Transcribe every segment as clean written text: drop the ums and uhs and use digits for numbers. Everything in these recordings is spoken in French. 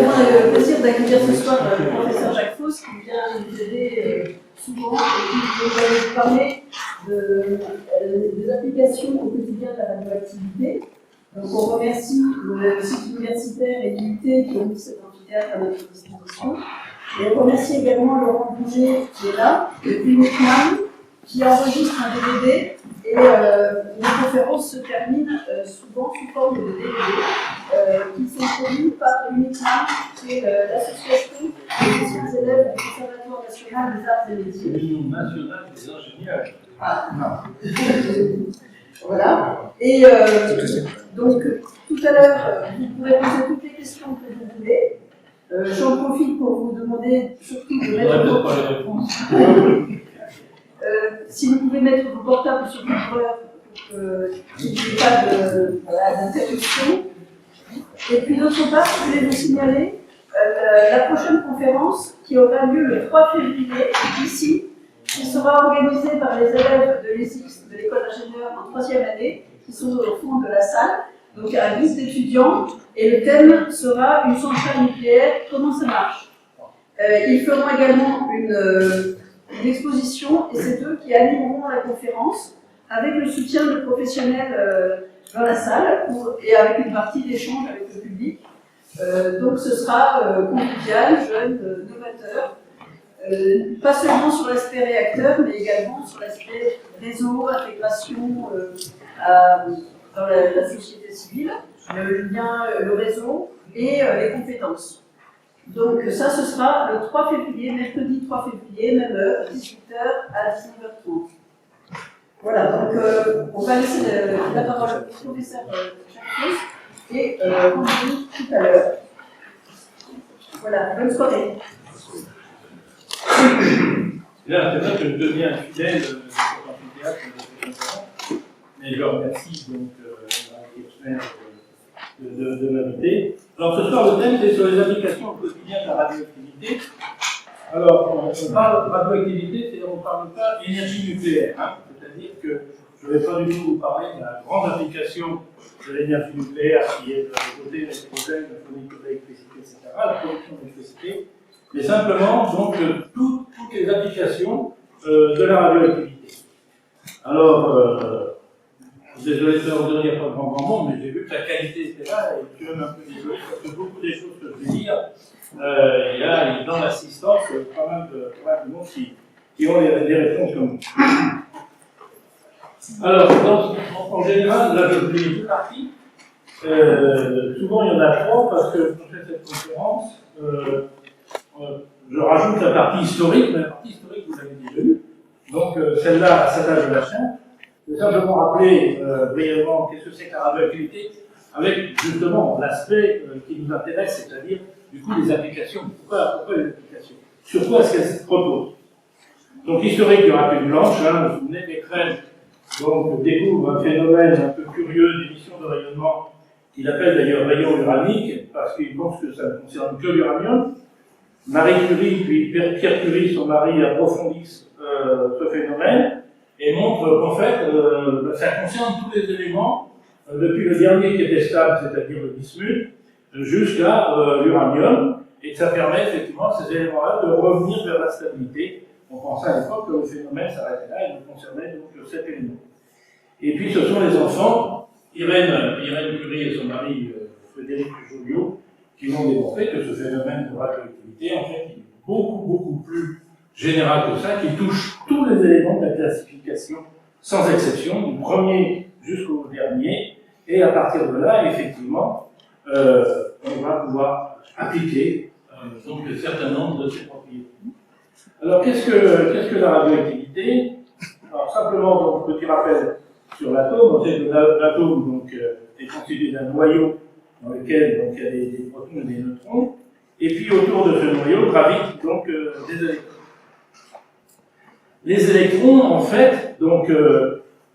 avons le plaisir d'accueillir ce soir le professeur Jacques Fausse qui vient nous aider souvent et qui va nous parler des applications au quotidien de la radioactivité. Donc on remercie le site universitaire et l'IUT qui ont mis cet amphithéâtre à notre disposition. Et on remercie également Laurent Bouger qui est là, depuis Mekman, qui enregistre un DVD. Et les conférences se terminent souvent sous forme de DVD qui sont produits par l'UNICMAN, qui est l'association des anciens élèves du Conservatoire national des arts et métiers. L'Union nationale des ingénieurs. Ah. Voilà. Et donc, tout à l'heure, vous pourrez poser toutes les questions que vous voulez. J'en profite pour vous demander surtout de mettre pas les réponses. Si vous pouvez mettre vos portables sur le haut-parleur pour qu'il n'y ait pas d'interruption. Et puis d'autre part, je voulais vous signaler la prochaine conférence qui aura lieu le 3 février ici, qui sera organisée par les élèves de l'ESIX, de l'école d'ingénieurs en 3e année, qui sont au fond de la salle. Donc il y a 10 étudiants et le thème sera une centrale nucléaire, comment ça marche. Ils feront également une exposition et c'est eux qui animeront la conférence avec le soutien de professionnels dans la salle et avec une partie d'échange avec le public. Donc ce sera convivial, jeune, novateur, pas seulement sur l'aspect réacteur mais également sur l'aspect réseau, intégration dans la société civile, le lien, le réseau et les compétences. Donc ça, ce sera le 3 février, mercredi 3 février, même heure, 18h à 19h30. Voilà, donc on va laisser la parole au professeur Jacques Fausse et rendez-vous tout à l'heure. Voilà, bonne soirée. Là, c'est vrai que je deviens fidèle de cet amphithéâtre de cette conférence, mais je remercie donc de m'inviter. Alors ce soir, le thème, c'est sur les applications au quotidien de la radioactivité. Alors, on parle de radioactivité, c'est-à-dire on ne parle pas d'énergie nucléaire. Hein, c'est-à-dire que je ne vais pas du tout vous parler de la grande application de l'énergie nucléaire qui est de côté de l'électrogène, la fourniture d'électricité, etc., la production d'électricité, mais simplement donc toutes les applications de la radioactivité. Alors, désolé de faire dire pas grand monde, mais j'ai vu que la qualité était là et je suis même un peu désolé parce que beaucoup des choses que je vais dire, il y a dans l'assistance pas mal de monde qui ont des réponses comme moi. Alors, en général, là je vous ai deux parties. Souvent il y en a trois parce que quand je fais cette conférence, je rajoute la partie historique, mais la partie historique vous l'avez déjà vue. Donc celle-là, je la change. Je vais simplement rappeler brièvement qu'est-ce que c'est que la radioactivité, avec justement l'aspect qui nous intéresse, c'est-à-dire du coup les applications. Pourquoi les applications? Sur quoi est-ce qu'elles se proposent? Donc historique du rapide blanche, hein, vous vous souvenez qu'Eckrel donc découvre un phénomène un peu curieux d'émission de rayonnement qu'il appelle d'ailleurs rayon uranique, parce qu'il pense que ça ne concerne que l'uranium. Marie Curie, puis Pierre Curie, son mari, approfondissent ce phénomène et montrent qu'en fait, ça concerne tous les éléments, depuis le dernier qui était stable, c'est-à-dire le bismuth, jusqu'à l'uranium, et que ça permet effectivement à ces éléments-là de revenir vers la stabilité. On pensait à l'époque que le phénomène s'arrêtait là et ne concernait donc cet élément. Et puis ce sont les enfants, Irène Curie et son mari Frédéric Joliot, qui vont démontrer que ce phénomène de radioactivité, en fait, est beaucoup plus général que ça, qui touche tous les éléments de la classification, sans exception, du premier jusqu'au dernier, et à partir de là, effectivement, on va pouvoir appliquer donc un certain nombre de ces propriétés. Alors, qu'est-ce que la radioactivité? Alors, simplement, donc, petit rappel sur l'atome. On sait que l'atome donc, est constitué d'un noyau dans lequel donc, il y a des protons et des neutrons, et puis autour de ce noyau gravitent donc des électrons. Les électrons, en fait, donc,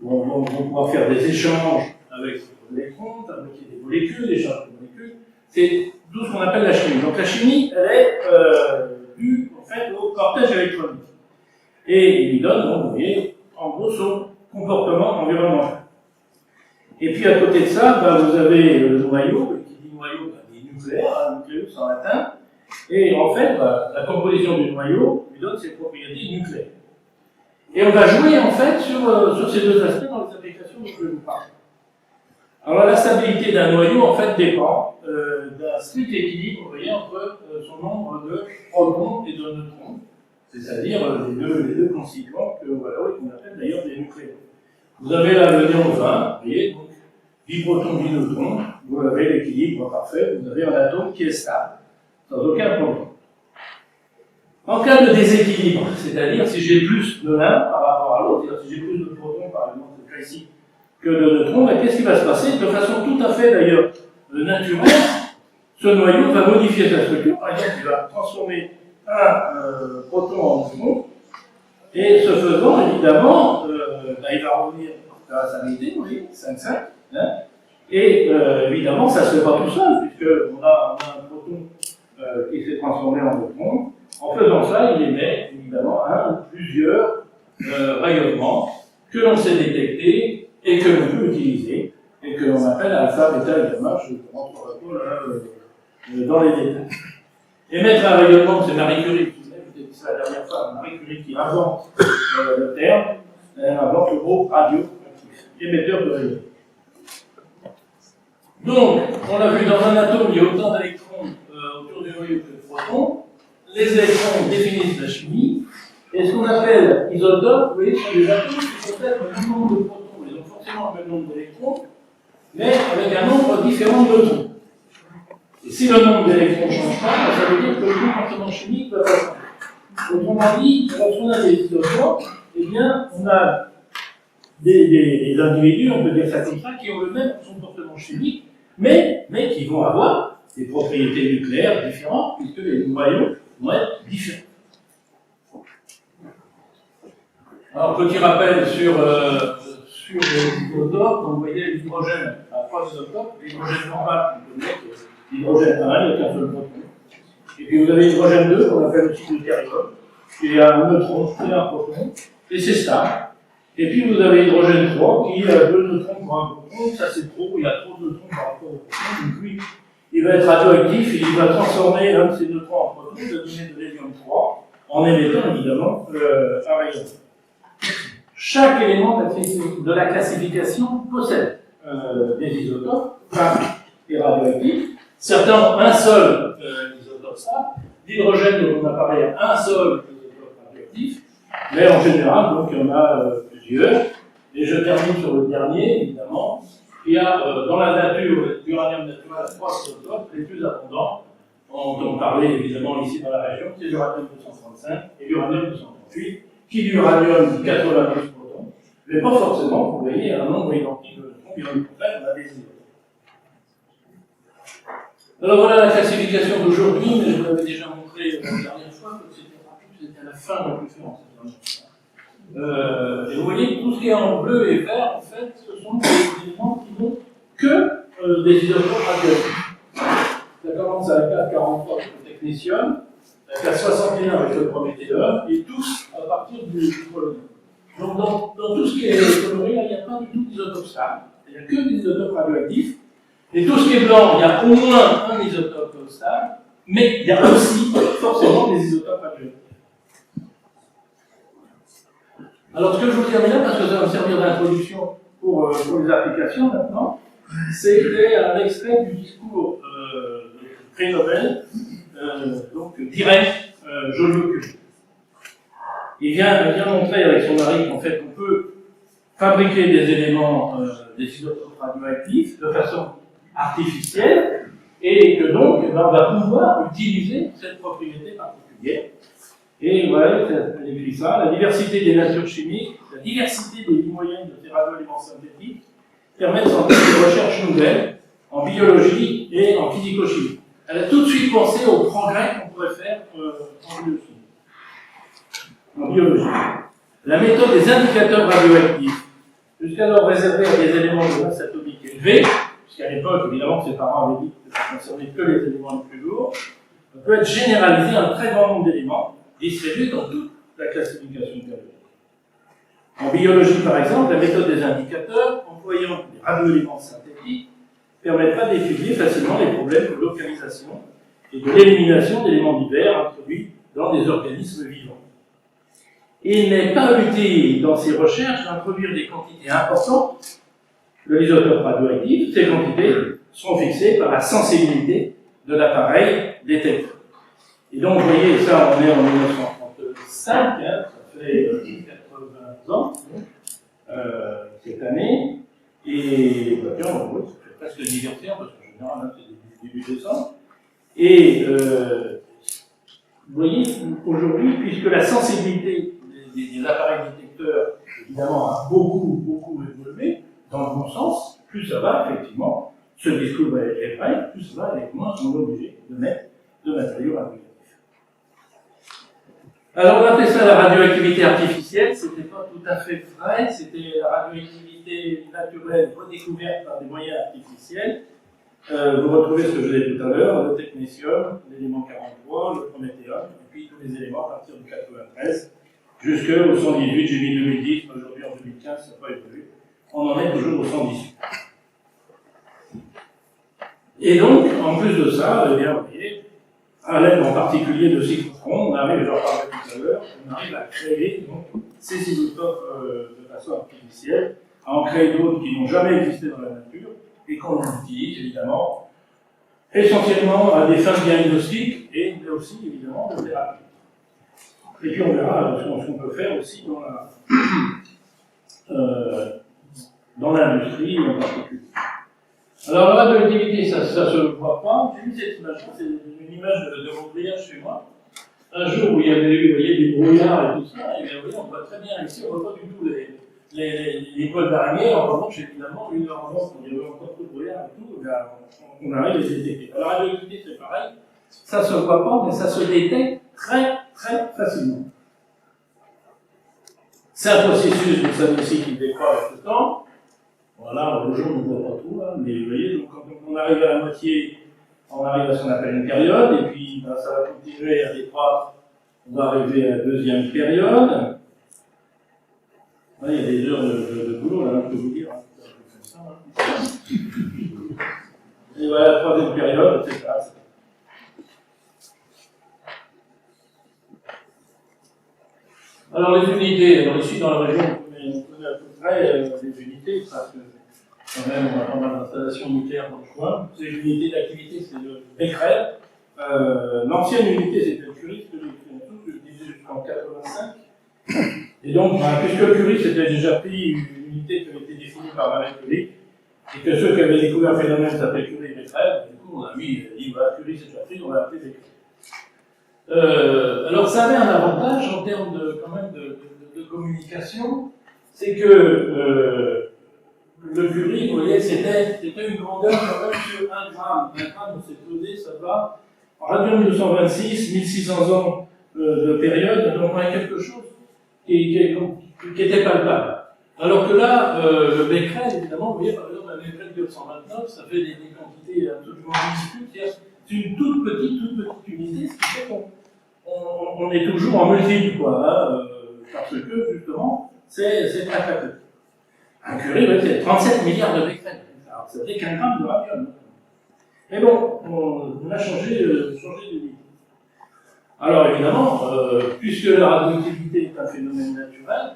vont pouvoir faire des échanges avec des électrons, fabriquer des molécules, des échanges de molécules. C'est tout ce qu'on appelle la chimie. Donc la chimie, elle est due en fait au cortège électronique. Et il lui donne, donc, vous voyez, en gros, son comportement environnemental. Et puis à côté de ça, vous avez le noyau, et qui dit noyau, des nucléaire, un nucléus en latin, et en fait, la composition du noyau lui donne ses propriétés nucléaires. Et on va jouer en fait sur ces deux aspects dans les applications dont je vais vous parler. Alors la stabilité d'un noyau en fait dépend d'un strict équilibre, vous voyez, entre son nombre de protons et de neutrons, c'est-à-dire les deux constituants qu'on appelle d'ailleurs des nucléons. Vous avez là le néon 20, vous voyez, donc 10 protons, 10 neutrons, vous avez l'équilibre parfait, vous avez un atome qui est stable, sans aucun problème. En cas de déséquilibre, c'est-à-dire si j'ai plus de l'un par rapport à l'autre, c'est-à-dire si j'ai plus de protons, par exemple, c'est le cas ici, que de neutrons, ben, qu'est-ce qui va se passer? De façon tout à fait d'ailleurs naturelle, ce noyau va modifier sa structure, par exemple, il va transformer un proton en neutron, et ce faisant, évidemment, ben, il va revenir à la stabilité, vous voyez, 5,5, hein, et évidemment, ça ne se fait pas tout seul, puisqu'on a un proton qui s'est transformé en neutron. En faisant ça, il émet évidemment un ou plusieurs rayonnements que l'on sait détecter et que l'on peut utiliser et que l'on appelle alpha, bêta et gamma. Je ne rentrerai pas dans les détails. Émettre un rayonnement, c'est Marie Curie, je vous ai dit ça la dernière fois, Marie Curie qui invente le terme, elle invente le mot radioactif, émetteur de rayonnement. Donc, on l'a vu, dans un atome, il y a autant d'électrons autour du noyau que de protons. Les électrons définissent la chimie, et ce qu'on appelle isotopes, vous voyez, sont des atomes qui possèdent le même nombre de protons. Ils ont forcément le même nombre d'électrons, mais avec un nombre différent de neutrons. Et si le nombre d'électrons ne change pas, ça veut dire que le comportement chimique va pas changer. Autrement dit, lorsqu'on a des isotopes, eh bien, on a des individus, on peut dire ça comme ça, qui ont le même comportement chimique, mais qui vont avoir des propriétés nucléaires différentes, puisque les noyaux vont être différents. Alors, petit rappel sur les isotopes, vous voyez l'hydrogène à 3 isotopes, l'hydrogène normal, on connaît que l'hydrogène 1, il n'y a qu'un seul proton. Et puis vous avez l'hydrogène 2, qu'on appelle aussi le deutérium, qui a un neutron et un proton, et c'est stable. Et puis vous avez l'hydrogène 3, qui a 2 neutrons pour un proton, ça c'est trop, il y a trop de neutrons par rapport au proton, donc lui, il va être radioactif et il va transformer l'un de ces neutrons en proton, il va donner de l'hélium 3, en émettant évidemment un rayonnement. Chaque élément de la classification possède des isotopes stables et radioactifs. Certains ont un seul isotope stable, l'hydrogène dont on a parlé a un seul isotope radioactif, mais en général, donc, il y en a plusieurs. Et je termine sur le dernier, évidemment. Il y a dans la nature, l'uranium naturel à 3 isotopes, les plus abondants, dont on parlait évidemment ici dans la région, c'est l'uranium 235 et l'uranium 238, qui l'uranium 92 protons, mais pas forcément, vous voyez, un nombre identique de neutrons, bien au contraire, on a des isotopes. Alors voilà la classification d'aujourd'hui, mais je vous l'avais déjà montré la dernière fois, que c'était à la fin de la conférence. Et vous voyez que tout ce qui est en bleu et vert, en fait, ce sont des éléments qui n'ont que des isotopes radioactifs. Ça commence à la 443 avec le technétium, la 461 avec le prométhéum, et tous à partir du polonium. Donc dans tout ce qui est coloré, il n'y a pas du tout d'isotopes stables, il n'y a que des isotopes radioactifs. Et tout ce qui est blanc, il y a au moins un isotope stable, mais il y a aussi forcément des isotopes radioactifs. Alors, ce que je vous termine là, parce que ça va me servir d'introduction pour les applications maintenant, c'était un extrait du discours de prix Nobel, donc d'Irène Joliot-Curie. Il vient montrer avec son mari qu'en fait, on peut fabriquer des éléments, des isotopes radioactifs de façon artificielle, et que donc, on va pouvoir utiliser cette propriété particulière. Et voilà, elle écrit ça, la diversité des natures chimiques, la diversité des vies moyennes de ces radioéléments synthétiques permettent sans doute des recherches nouvelles en biologie et en physico-chimie. Elle a tout de suite pensé aux progrès qu'on pourrait faire en biologie. La méthode des indicateurs radioactifs, jusqu'alors réservée à des éléments de masse atomique élevée, puisqu'à l'époque, évidemment, ses parents avaient dit que ça ne concernait que les éléments les plus lourds, peut être généralisée à un très grand nombre d'éléments, distribués dans toute la classification périodique. En biologie, par exemple, la méthode des indicateurs, employant des radioéléments synthétiques, permettra d'étudier facilement les problèmes de localisation et de l'élimination d'éléments divers introduits dans des organismes vivants. Il n'est pas utile dans ces recherches d'introduire des quantités importantes de l'isotope radioactif. Ces quantités seront fixées par la sensibilité de l'appareil détecteur. Et donc, vous voyez, ça, on est en 1935, hein, ça fait 80 ans, cette année, et bah, tiens, on voit, ça fait presque l'anniversaire, parce qu'en général, hein, c'est début décembre. Et vous voyez, aujourd'hui, puisque la sensibilité des appareils détecteurs, évidemment, a beaucoup évolué, dans le bon sens, plus ça va, effectivement, ce discours va être vrai, plus ça va, et moins on est obligé de mettre de matériaux radioactifs. Alors, on appelait ça la radioactivité artificielle, c'était pas tout à fait vrai, c'était la radioactivité naturelle redécouverte par des moyens artificiels. Vous retrouvez ce que je disais tout à l'heure, le technétium, l'élément 43, le prométhéum, et puis tous les éléments à partir de 93, jusqu'au 118, j'ai mis 2010, mais aujourd'hui en 2015, ça n'a pas évolué. On en est toujours au 118. Et donc, en plus de ça, eh bien, vous voyez, à l'aide en particulier de cyclotrons, on arrive, j'en parlais tout à l'heure, on arrive à créer donc, ces isotopes de façon artificielle, à en créer d'autres qui n'ont jamais existé dans la nature, et qu'on utilise évidemment essentiellement à des fins diagnostiques et aussi évidemment de thérapie. Et puis on verra ce qu'on peut faire aussi dans l'industrie en particulier. Alors la radioactivité, ça se voit pas. J'ai vu cette image, c'est une image de mon brouillage chez moi. Un jour où il y avait eu, vous voyez, des brouillards et tout ça, et bien vous voyez, on voit très bien ici, on ne voit pas du tout les cols d'araignée. En revanche, évidemment, une heure avant, quand il y avait encore trop de brouillard et tout, on arrive à les détecter. Alors la radioactivité, c'est pareil, ça se voit pas, mais ça se détecte très facilement. C'est un processus, vous savez aussi, qui décroît avec le temps. Voilà, le jour, on ne voit pas tout, là, mais vous voyez, donc, quand on arrive à la moitié, on arrive à ce qu'on appelle une période, et puis ben, ça va continuer à décroître, on va arriver à la deuxième période. Là, il y a des heures de boulot, là, je peux vous dire. Et voilà la troisième période, etc. Alors les unités, alors ici dans la région, on connaît à peu près les unités, parce que quand même on a pas mal d'installations nucléaires dans le coin. Ces unités d'activité, c'est le Becquerel. L'ancienne unité, c'était le Curie, que je disais jusqu'en 85. Et donc, puisque le Curie s'était déjà pris une unité qui avait été définie par Marie Curie, et que ceux qui avaient découvert le phénomène s'appelaient Curie et Becquerel, du coup on a dit voilà, Curie c'est déjà pris, on va l'appeler Becquerel. Alors ça avait un avantage en termes quand même de communication, c'est que le Curie, vous voyez, c'était une grandeur quand même sur 1 gramme. 1 gramme, c'est pesé, ça va. En radium 226, 1600 ans de période, donc on a quelque chose qui était palpable. Alors que là, le Becquerel, évidemment, vous voyez, par exemple, la Becquerel 229, ça fait des quantités absolument minuscules, c'est une toute petite unité, ce qui fait qu'on est toujours en multiple, quoi, hein, parce que, justement, c'est très petit. Un Curie, c'est 37 milliards de Becquerel. Alors, ça fait qu'un gramme de radium. Mais bon, on a changé d'unité. Alors, évidemment, puisque la radioactivité est un phénomène naturel,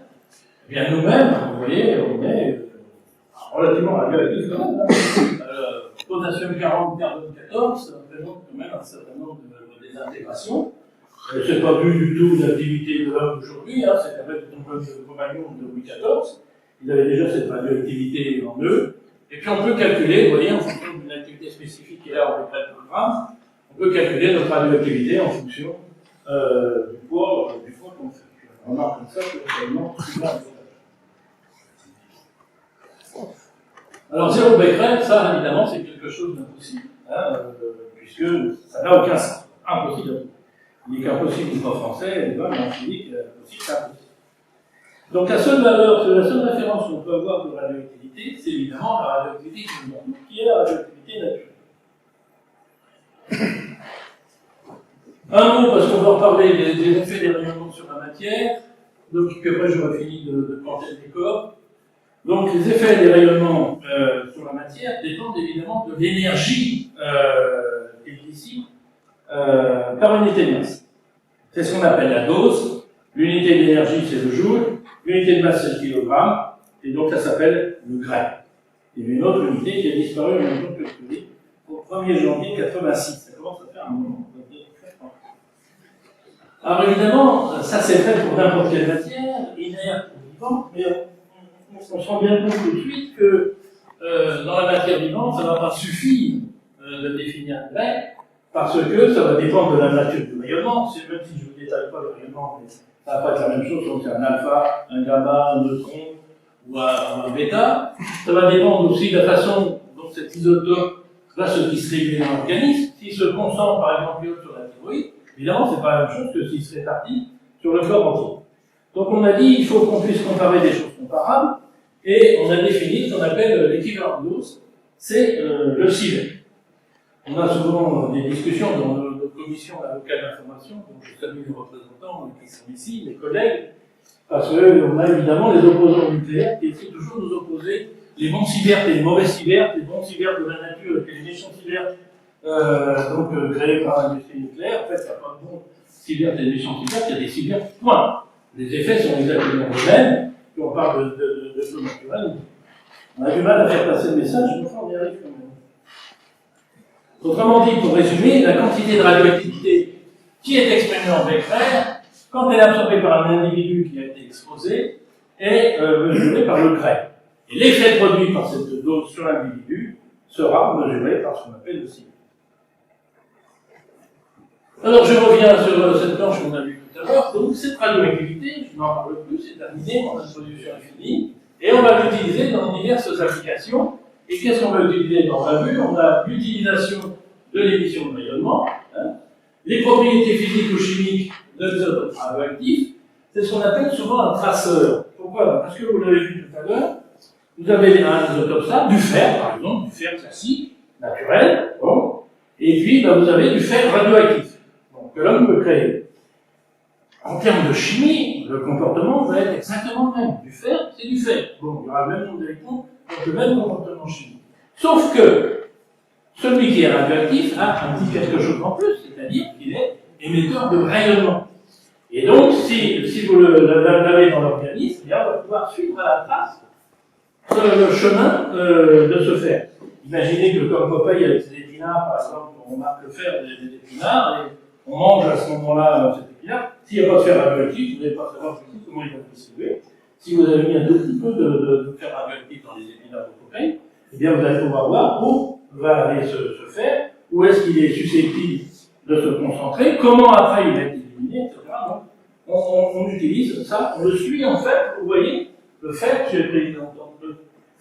eh bien, nous-mêmes, vous voyez, on est relativement radioactifs quand même. Potassium 40, carbone 14, ça représente quand même un certain nombre de désintégrations. C'est pas dû du tout l'activité de l'homme aujourd'hui, hein, c'est avec le compagnon de Louis XIV. Ils avaient déjà cette radioactivité en eux. Et puis on peut calculer, vous voyez, en fonction d'une activité spécifique qui est là en Becquerel par gramme, on peut calculer notre radioactivité en fonction du poids qu'on fait. On remarque comme ça que c'est vraiment plus grave. Alors 0 Becquerel, ça évidemment c'est quelque chose d'impossible, hein, puisque ça n'a aucun sens. Impossible. Il n'est qu'impossible du corps français, mais en physique, impossible, c'est impossible. Donc la seule référence qu'on peut avoir de radioactivité, c'est évidemment la radioactivité qui est la radioactivité naturelle. Un mot, parce qu'on va en parler des effets des rayonnements sur la matière, donc puis après j'aurai fini de planter le décor. Donc les effets des rayonnements sur sur la matière dépendent évidemment de l'énergie qui est ici par unité de masse. C'est ce qu'on appelle la dose. L'unité d'énergie, c'est le joule. L'unité de masse, c'est le kilogramme. Et donc, ça s'appelle le gramme. Il y a une autre unité qui a disparu en même temps que le Covid, au 1er janvier 86. Ça commence à faire un moment. Alors évidemment, ça c'est fait pour n'importe quelle matière, inerte ou vivante, mais on se rend bien compte tout de suite que dans la matière vivante, ça ne va pas suffire de définir un grain, parce que ça va dépendre de la nature du rayonnement. Même si je ne vous détaille pas le rayonnement, mais ça va pas être la même chose, donc c'est un alpha, un gamma, un neutron ou un bêta. Ça va dépendre aussi de la façon dont cet isotope va se distribuer dans l'organisme. S'il se concentre par exemple sur la thyroïde, évidemment, ce n'est pas la même chose que s'il se répartit sur le corps entier. Donc on a dit qu'il faut qu'on puisse comparer des choses comparables, et on a défini ce qu'on appelle l'équivalent de dose, c'est le sievert. On a souvent des discussions dans nos commissions locales d'information, donc je salue les représentants qui sont ici, les collègues, parce qu'on a évidemment les opposants nucléaires qui essaient toujours de nous opposer les bons sieverts et les mauvais sieverts, les bons sieverts de la nature et les méchants sieverts créés par l'industrie nucléaire. En fait, il n'y a pas de bons sieverts et de méchants sieverts, il y a des sieverts, point. Les effets sont exactement les mêmes, puis on parle de choses naturelles. On a du mal à faire passer le message, mais enfin on y arrive quand même. Autrement dit, pour résumer, la quantité de radioactivité qui est exprimée en Becquerel, quand elle est absorbée par un individu qui a été exposé, est mesurée par le grain. Et l'effet produit par cette dose sur l'individu sera mesuré par ce qu'on appelle le signal. Alors je reviens sur cette planche qu'on a vue tout à l'heure. Donc cette radioactivité, je n'en parle plus, c'est terminé, mon introduction est finie, et on va l'utiliser dans diverses applications. Et qu'est-ce qu'on va utiliser dans la vue? On a l'utilisation de l'émission de rayonnement, les propriétés physiques ou chimiques de l'isotopes radioactifs. C'est ce qu'on appelle souvent un traceur. Pourquoi? Parce que vous l'avez vu tout à l'heure, vous avez un isotope stable, du fer par exemple, du fer classique, naturel, bon, et puis vous avez du fer radioactif, donc, que l'homme peut créer. En termes de chimie, le comportement va être exactement le même. Du fer, c'est du fer. Bon, il y aura le même nombre d'électrons, donc le même comportement chimique. Sauf que celui qui est radioactif a un petit quelque chose en plus, c'est-à-dire qu'il est émetteur de rayonnement. Et donc, si vous l'avez dans l'organisme, on va pouvoir suivre à la trace le chemin de ce fer. Imaginez que comme Popeye avec ses épinards, par exemple, on marque le fer des épinards et on mange à ce moment-là cet épinard. S'il n'y a pas de fer radioactif, vous n'allez pas savoir comment il va se distribuer. Si vous avez mis un tout petit peu de fer radioactif dans les épinards de Popeye, eh bien vous allez pouvoir voir où va aller ce fer, où est-ce qu'il est susceptible de se concentrer, comment après il va être éliminé, etc. Donc, on utilise ça, on le suit en fait, vous voyez, le fer, j'ai pris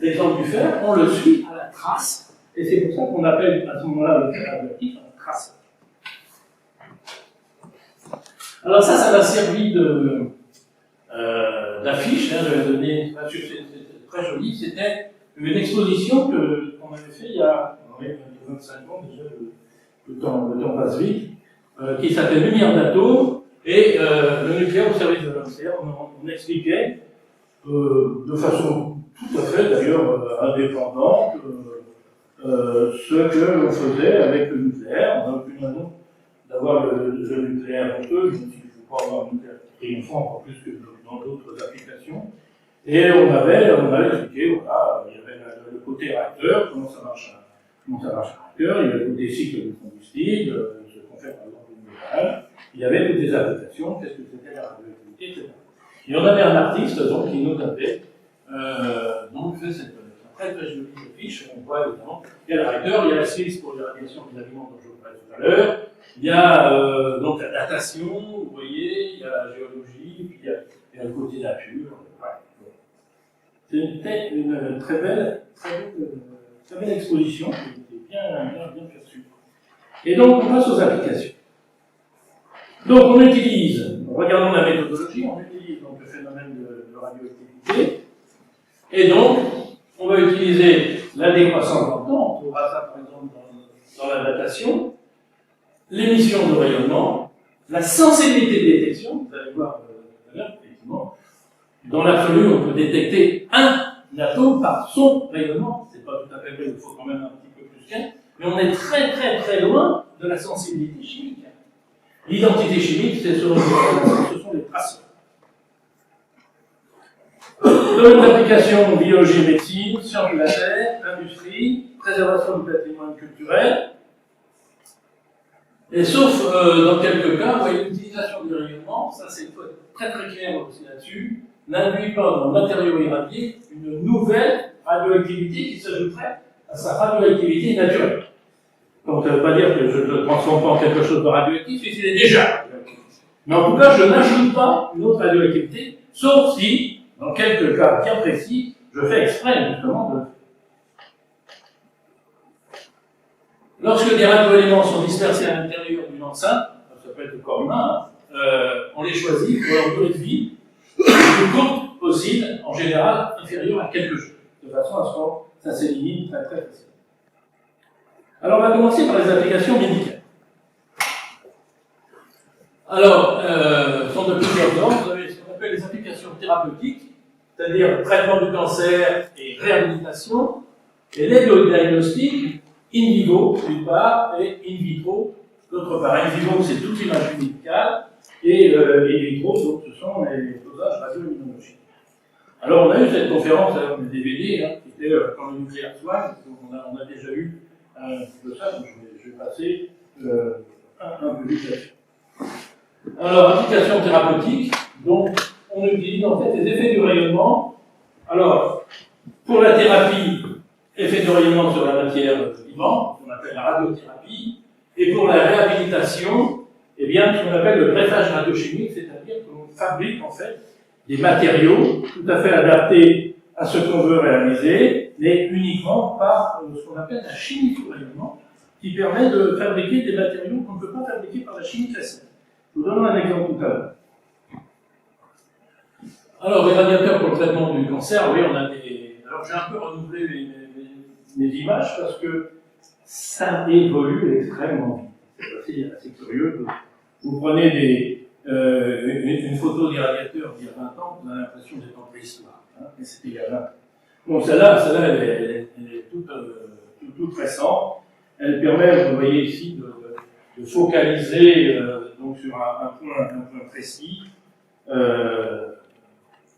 l'exemple du fer, on le suit à la trace, et c'est pour ça qu'on appelle à ce moment-là le fer radioactif un traceur. Alors ça m'a servi d'affiche, j'avais donné, c'est très joli, c'était une exposition qu'on avait fait il y a 25 ans déjà, le temps passe vite, qui s'appelle Lumière d'atomes et le nucléaire au service de l'homme. C'est-à-dire on expliquait de façon tout à fait d'ailleurs indépendante ce que l'on faisait avec le nucléaire. On n'a aucune raison d'avoir le nucléaire honteux, je ne sais qu'il ne faut pas avoir un nucléaire triomphant encore plus que dans d'autres applications. Et on avait expliqué, voilà, il y avait le côté réacteur, comment ça marche un réacteur, il y avait le côté cycle de combustible, ce qu'on fait par exemple au nucléaire, il y avait toutes les applications, qu'est-ce que c'était la radioactivité, etc. Et on avait un artiste donc, qui nous avait fait cette très très jolie fiche, on voit évidemment, il y a le réacteur, il y a la science pour les radiations des aliments dont je vous parlais tout à l'heure, il y a donc la datation, vous voyez, il y a la géologie, puis il y a le côté nature. C'était une très belle exposition qui était bien perçue. Et donc, on passe aux applications. Donc, on utilise, regardons la méthodologie, on utilise donc, le phénomène de radioactivité. Et donc, on va utiliser la décroissance dans le temps, on trouvera ça par exemple dans la datation, l'émission de rayonnement, la sensibilité de détection, vous allez voir tout à l'heure, effectivement. Dans l'absolu, on peut détecter un atome par son rayonnement. C'est pas tout à fait après il faut quand même un petit peu plus qu'un, mais on est très très très loin de la sensibilité chimique. L'identité chimique, ce sont les traceurs. Domaine d'application, biologie, médecine, sciences de la terre, industrie, préservation du patrimoine culturel. Et sauf dans quelques cas, vous voyez, l'utilisation du rayonnement, ça c'est très très clair aussi là-dessus, n'induit pas dans le matériau irradié une nouvelle radioactivité qui s'ajouterait à sa radioactivité naturelle. Donc ça ne veut pas dire que je ne le transforme pas en quelque chose de radioactif, il est déjà radioactif. Mais en tout cas, je n'ajoute pas une autre radioactivité, sauf si, dans quelques cas bien précis, je fais exprès justement de le faire. Lorsque des radioéléments sont dispersés à l'intérieur d'une enceinte, ça peut être le corps humain, on les choisit pour leur durée de vie, le plus courte possible, en général inférieure à quelques jours, de façon à ce que ça s'élimine très très facilement. Alors on va commencer par les applications médicales. Alors, sont de plusieurs ordres. Vous avez ce qu'on appelle les applications thérapeutiques, c'est-à-dire traitement du cancer et réhabilitation, et l'aide au diagnostic in vivo d'une part et in vitro d'autre part. In vivo, c'est toute l'image médicale, et in vitro, donc, ce sont les dosages radio-immunologiques. Alors on a eu cette conférence avec des DVD, qui était quand le nucléaire soigne, donc on a déjà eu un petit peu ça, donc je vais passer un peu vite là-dessus. Alors, application thérapeutique, donc on utilise en fait les effets du rayonnement. Alors, pour la thérapie, effet du rayonnement sur la matière vivante, qu'on appelle la radiothérapie, et pour la réhabilitation, eh bien, ce qu'on appelle le greffage radiochimique, c'est-à-dire qu'on fabrique en fait des matériaux tout à fait adaptés à ce qu'on veut réaliser, mais uniquement par ce qu'on appelle la chimie du rayonnement, qui permet de fabriquer des matériaux qu'on ne peut pas fabriquer par la chimie classique. Je vous donne un exemple tout à l'heure. Alors, les radiateurs pour le traitement du cancer, oui, on a des... Alors, j'ai un peu renouvelé mes images parce que ça évolue extrêmement vite. C'est assez curieux. Vous prenez une photo des radiateurs d'il y a 20 ans, vous avez l'impression d'être en préhistoire. Mais c'était il y a 20 ans. Bon, celle-là, elle est toute récente. Elle permet, vous voyez ici, de focaliser donc sur un point précis.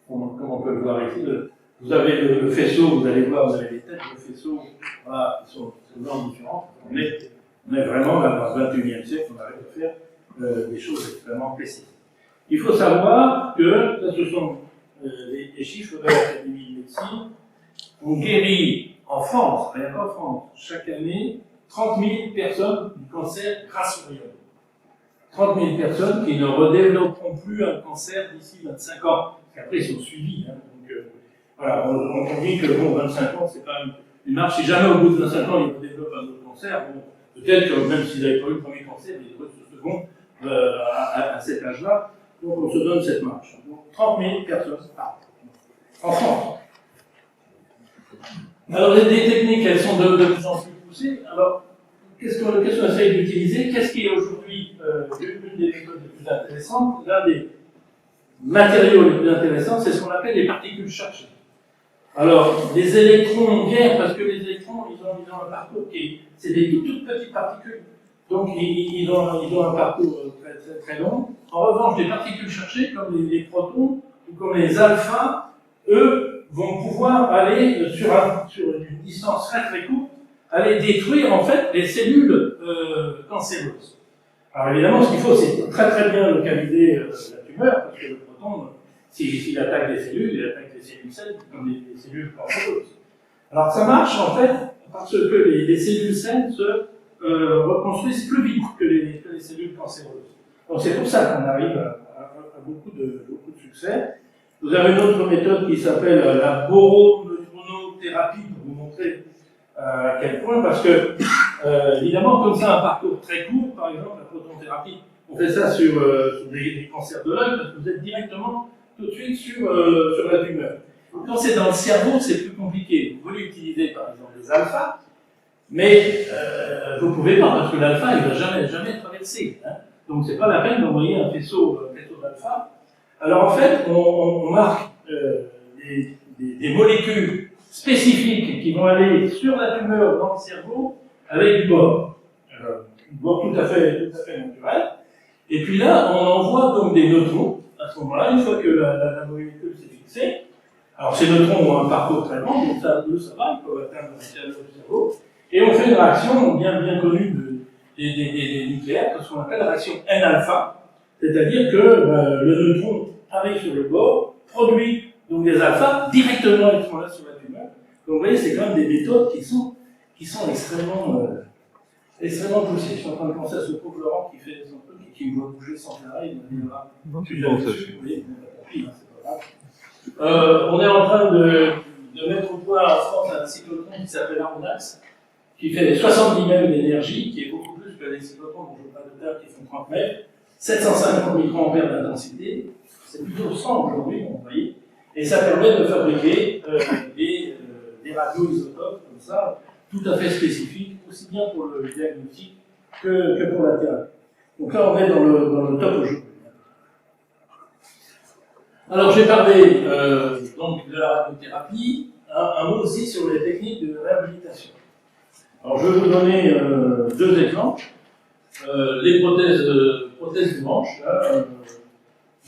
Comment on peut le voir ici, vous avez le faisceau, vous allez voir, vous avez les têtes de faisceau, voilà, qui sont différentes. On est vraiment dans le 21e siècle, on arrive à faire des choses extrêmement précises. Il faut savoir que, ça, ce sont les chiffres de l'Académie de médecine. On guérit en France, rien qu'en France, chaque année, 30 000 personnes du cancer grâce au rayonnement. 30 000 personnes qui ne redévelopperont plus un cancer d'ici 25 ans. Après, ils sont suivis. Donc, voilà, on dit que bon, 25 ans, c'est quand même une marche. Si jamais au bout de 25 ans, ils redéveloppent un autre cancer, bon, peut-être que même s'ils n'avaient pas eu le premier cancer, ils auraient ce second à cet âge-là. Donc, on se donne cette marche. Donc, 30 000 personnes en France. Alors, les techniques, elles sont de plus en plus poussées. Alors, qu'est-ce qu'on essaye d'utiliser? Qu'est-ce qui est aujourd'hui une des méthodes les plus intéressantes? L'un des matériaux les plus intéressants, c'est ce qu'on appelle les particules chargées. Alors, les électrons guère, parce que les électrons, ils ont un parcours c'est des toutes petites particules. Donc, ils ont un parcours très, très, très long. En revanche, les particules chargées, comme les protons, ou comme les alphas, eux, vont pouvoir aller sur une distance très, très courte, aller détruire, en fait, les cellules cancéreuses. Alors, évidemment, ce qu'il faut, c'est très, très bien localiser la tumeur, parce que le proton, s'il attaque des cellules, il attaque des cellules saines, comme des cellules cancéreuses. Alors, ça marche, en fait, parce que les cellules saines se reconstruisent plus vite que les cellules cancéreuses. Donc, c'est pour ça qu'on arrive à beaucoup de succès. Vous avez une autre méthode qui s'appelle la boroneutronothérapie, pour vous montrer à quel point, parce que, évidemment, comme ça, un parcours très court, par exemple, la protonothérapie, on fait ça sur des cancers de l'œil, parce que vous êtes directement tout de suite sur la tumeur. Quand c'est dans le cerveau, c'est plus compliqué. Vous voulez utiliser, par exemple, des alphas, mais vous ne pouvez pas, parce que l'alpha, il ne va jamais traverser. Donc, ce n'est pas la peine d'envoyer un faisceau d'alpha. Alors, en fait, on marque des molécules spécifiques qui vont aller sur la tumeur dans le cerveau avec du bord. Du bord tout à fait naturel. Et puis là, on envoie donc des neutrons. À ce moment-là, une fois que la molécule s'est fixée, alors ces neutrons ont un parcours très long, donc ça va, ils peuvent atteindre l'intérieur du cerveau. Et on fait une réaction bien connue des nucléaires, ce qu'on appelle la réaction N-alpha, c'est-à-dire que le neutron arrive sur le bord, produit donc des alphas directement à ce moment-là sur la tumeur. Donc vous voyez, c'est quand même des méthodes qui sont extrêmement poussées. Je suis en train de penser à ce pauvre Laurent qui fait son truc et qui me voit bouger sans arrêt, il me dit là, tu l'as dessus, vous voyez, c'est pas grave. On est en train de mettre au point en France un cyclotron qui s'appelle Aronax, qui fait 70 mètres d'énergie, qui est beaucoup plus que les cyclotrons dont je parle de terre qui font 30 mètres, 750 microampères d'intensité, c'est plutôt 100 aujourd'hui, vous voyez, et ça permet de fabriquer des radioisotopes comme ça, tout à fait spécifiques, aussi bien pour le diagnostic que pour la thérapie. Donc là, on est dans le top aujourd'hui. Alors, j'ai parlé donc de la radiothérapie, un mot aussi sur les techniques de réhabilitation. Alors, je vais vous donner deux exemples. Les prothèses du manche. Là,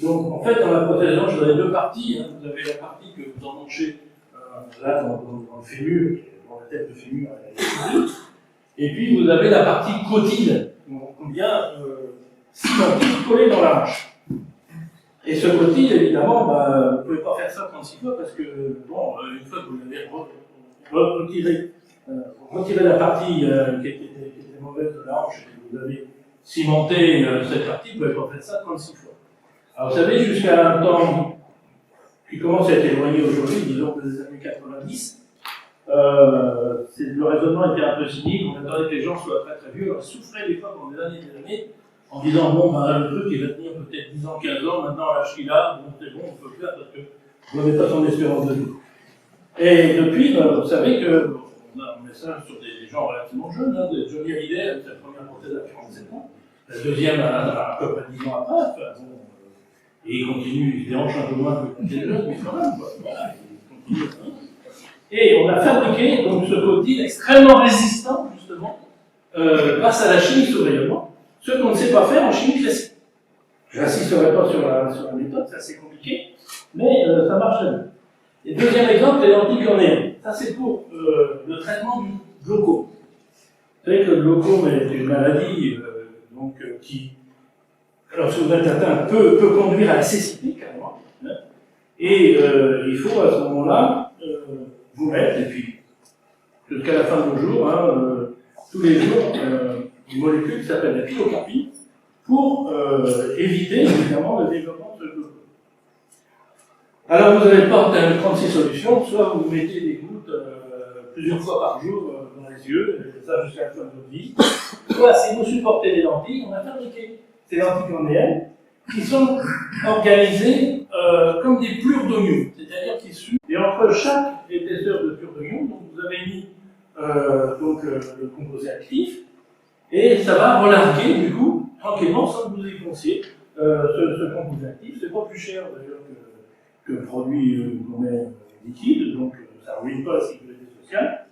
donc, en fait, dans la prothèse du manche, vous avez deux parties. Hein. Vous avez la partie que vous emmanchez là dans le fémur, dans la tête de fémur. Et puis, vous avez la partie cotyle, qu'on vient cimenter, coller dans la hanche. Et ce cotyle, évidemment, vous ne pouvez pas faire ça 36 fois parce que, bon, une fois que vous l'avez retiré la partie qui était mauvaise de la hanche et que vous avez cimenté cette partie, vous ne pouvez pas faire ça 36 fois. Alors, vous savez, jusqu'à un temps qui commence à être éloigné aujourd'hui, disons des années 90, le raisonnement était un peu cynique, on attendait que les gens soient très vieux, alors ils souffraient des fois pendant des années, en disant bon, le truc il va tenir peut-être 10 ans, 15 ans, maintenant à l'âge qu'il a, bon, c'est bon, on peut le faire parce que vous n'avez pas son espérance de vie. Et depuis, vous savez qu'on met ça sur des gens relativement jeunes, hein, Johnny Hallyday avec sa première prothèse à 47 ans, la deuxième à peu près 10 ans après, enfin, bon, et il continue, il se dérange un peu moins que les jeunes, mais quand même, quoi. Voilà, il continue. Et on a fabriqué donc ce cotyle extrêmement résistant, justement, grâce à la chimie sous rayonnement, ce qu'on ne sait pas faire en chimie classique. Je n'insisterai pas sur la méthode, c'est assez compliqué, mais ça marche bien. Et deuxième exemple, les lentilles cornéennes. Ça, c'est pour le traitement du glaucome. Vous savez que le glaucome est une maladie qui, lorsque vous êtes atteint, peut conduire à la cécité, carrément. Hein, et il faut à ce moment-là vous mettre, et puis jusqu'à la fin de vos jours, tous les jours, une molécule qui s'appelle la pilocarpine pour éviter évidemment le développement de ce glaucome. Alors vous n'avez pas 36 solutions, soit vous mettez des gouttes plusieurs fois par jour dans les yeux, et ça jusqu'à la fin de votre vie, soit si vous supportez les lentilles, on a fabriqué ces lentilles cornéennes qui sont organisées comme des plures d'oignon, c'est-à-dire qu'ils suent. Et entre chaque épaisseur de plure d'oignon, vous avez mis le composé actif, et ça va relarguer du coup tranquillement sans que vous y pensiez ce composé actif. C'est pas plus cher d'ailleurs que le produit qu'on met liquide, donc ça ne ruine pas la sécurité sociale.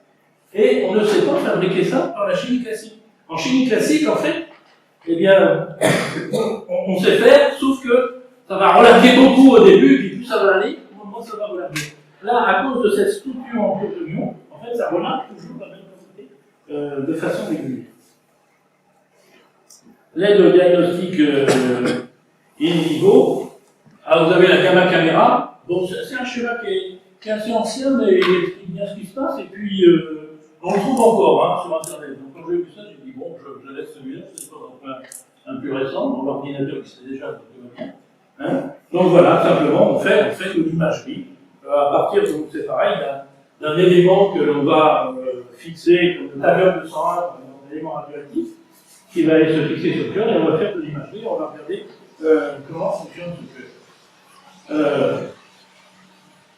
Et on ne sait pas fabriquer ça par la chimie classique. En chimie classique, en fait, eh bien, on sait faire, sauf que ça va relarguer beaucoup au début, puis plus ça va aller, au moment où ça va relarguer. Là, à cause de cette structure en plure d'oignon, en fait, ça relargue toujours la même quantité de façon régulière. L'aide au diagnostic in vivo. Alors vous avez la gamma caméra. Bon, c'est un schéma qui est assez ancien, mais il explique bien ce qui se passe. Et puis, on le trouve encore sur Internet. Donc quand j'ai vu ça, j'ai dit bon, je laisse celui-là, c'est pas un plus récent, dans l'ordinateur qui sait déjà, donc tout va bien. Hein, donc voilà, simplement, on fait de l'imagerie. À partir, donc c'est pareil, d'un élément que l'on va fixer, comme le tableur de 101, un élément radioactif, qui va aller se fixer sur le cœur, et on va faire de l'imagerie, on va regarder comment fonctionne ce cœur.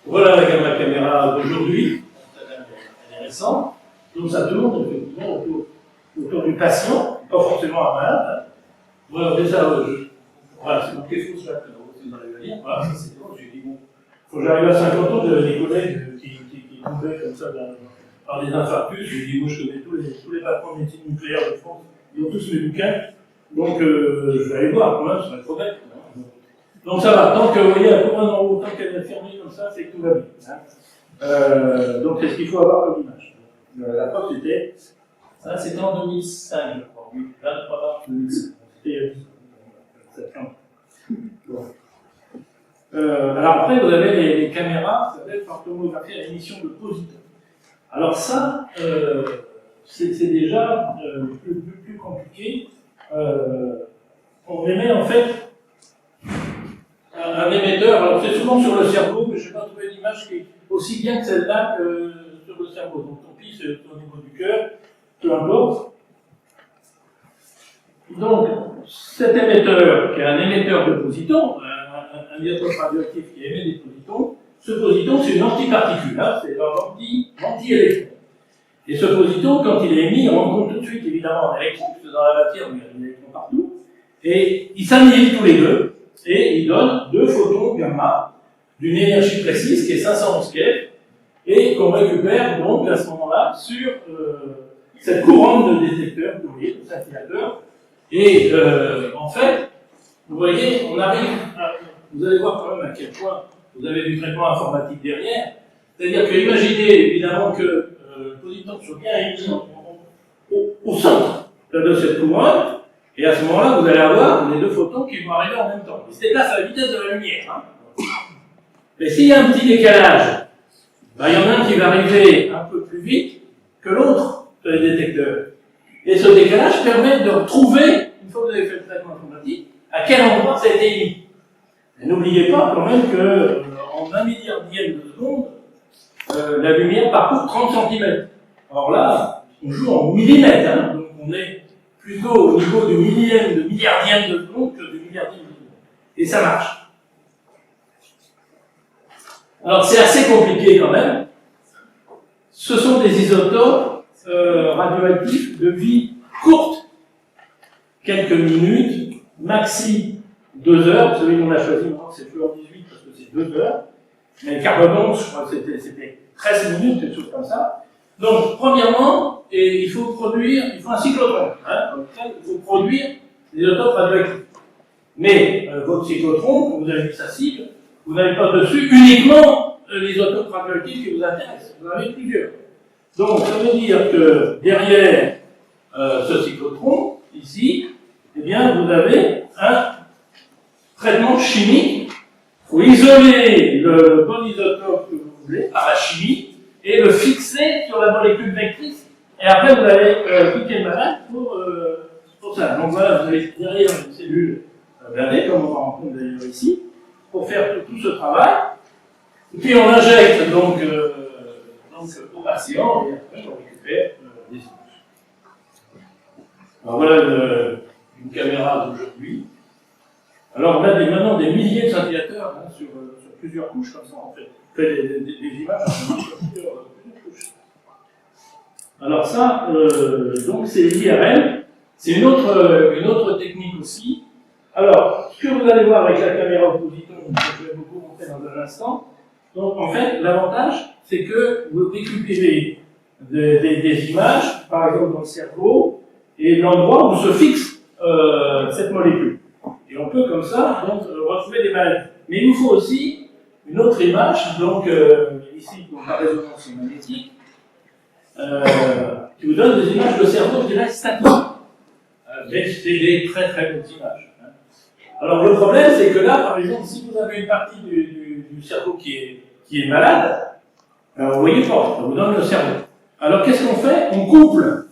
Voilà la gamma caméra d'aujourd'hui, elle est récente, donc ça tourne effectivement autour du patient, pas forcément un malade. Hein. Voilà, déjà, voilà, c'est marqué fausse là, si vous arrivez à lire, voilà, ça c'est bon, j'ai dit bon, faut que j'arrive à 50 ans, j'avais des collègues qui tombaient comme ça par des infarctus. Je lui dis, moi je connais tous les patrons de médecine nucléaire de France, ils ont tous mes bouquins, donc je vais aller voir quand même, c'est pas trop bête. Donc ça va, tant que vous voyez un point en haut, tant qu'elle est fermée comme ça, c'est que tout va bien. Donc c'est ce qu'il faut avoir comme image. La preuve c'était, ça c'était en 2005, je crois, oui, 23 mars 2005. C'était septembre. Bon. Alors après, vous avez les caméras, ça s'appelle par tomographie à émission de positons. Alors ça, c'est déjà plus compliqué. On émet en fait un émetteur, alors c'est souvent sur le cerveau, mais je n'ai pas trouvé d'image qui est aussi bien que celle-là que sur le cerveau. Donc tant pis, c'est au niveau du cœur, peu importe. Donc, cet émetteur, qui est un émetteur de positons, un isotope radioactif qui émet des positons, ce positon, c'est une antiparticule, hein, c'est un anti-électron. Et ce positon, quand il est émis, on rencontre tout de suite, évidemment, un électron, parce que dans la matière, il y a des électrons partout, et ils s'annihilent tous les deux, et ils donnent 2 photons gamma d'une énergie précise, qui est 511 keV, et qu'on récupère donc à ce moment-là sur cette couronne de détecteurs, vous voyez, de scintillateurs. Et en fait, vous voyez, on arrive à, vous allez voir quand même à quel point vous avez du traitement informatique derrière. C'est-à-dire que imaginez évidemment que le positon soit bien émis au centre de cette couronne, et à ce moment-là, vous allez avoir les 2 photons qui vont arriver en même temps. Ils se déplacent à la vitesse de la lumière. Hein. Mais s'il y a un petit décalage, ben, il y en a un qui va arriver un peu plus vite que l'autre sur les détecteurs. Et ce décalage permet de retrouver, une fois que vous avez fait le traitement informatique, à quel endroit ça a été émis. Et n'oubliez pas quand même que en 1 milliardième de seconde, la lumière parcourt 30 cm. Alors là, on joue en millimètres, hein, donc on est plutôt au niveau du millième, de milliardième de seconde que du milliardième de seconde. Et ça marche. Alors c'est assez compliqué quand même. Ce sont des isotopes radioactifs de vie courte. Quelques minutes, maxi 2 heures. Celui qu'on a choisi, c'est fluor 18 parce que c'est 2 heures. Mais le carbone, je crois que c'était 13 minutes, quelque chose comme ça. Donc, premièrement, il faut un cyclotron. Hein, dans lequel il faut produire des isotopes radioactifs. Mais votre cyclotron, quand vous avez mis sa cible, vous n'avez pas dessus uniquement les isotopes radioactifs qui vous intéressent. Vous en avez plusieurs. Donc, ça veut dire que derrière ce cyclotron, ici, eh bien, vous avez un traitement chimique. Il faut isoler le bon isotope que vous voulez par la chimie et le fixer sur la molécule vectrice. Et après, vous allez piquer le malade pour ça. Donc voilà, vous avez derrière une cellule blindée, comme on en rencontre d'ailleurs ici, pour faire tout ce travail. Et puis on injecte donc au patient et après on récupère des images. Alors voilà une caméra d'aujourd'hui. Alors on a maintenant des milliers de scintillateurs hein, sur plusieurs couches comme ça en fait. On fait des images sur plusieurs couches. Alors ça, donc c'est l'IRM. C'est une autre technique aussi. Alors, ce que vous allez voir avec la caméra au positon, je vais vous montrer dans un instant. Donc en fait, l'avantage, c'est que vous récupérez des images, par exemple dans le cerveau, et l'endroit où se fixe cette molécule. Et on peut comme ça donc, retrouver des maladies. Mais il nous faut aussi une autre image, donc ici pour la résonance magnétique, qui vous donne des images de cerveau qui restent statiques. Mais c'est des très très bonnes images. Hein. Alors le problème, c'est que là, par exemple, si vous avez une partie du cerveau qui est malade, vous ne voyez pas, ça vous donne le cerveau. Alors qu'est-ce qu'on fait? On couple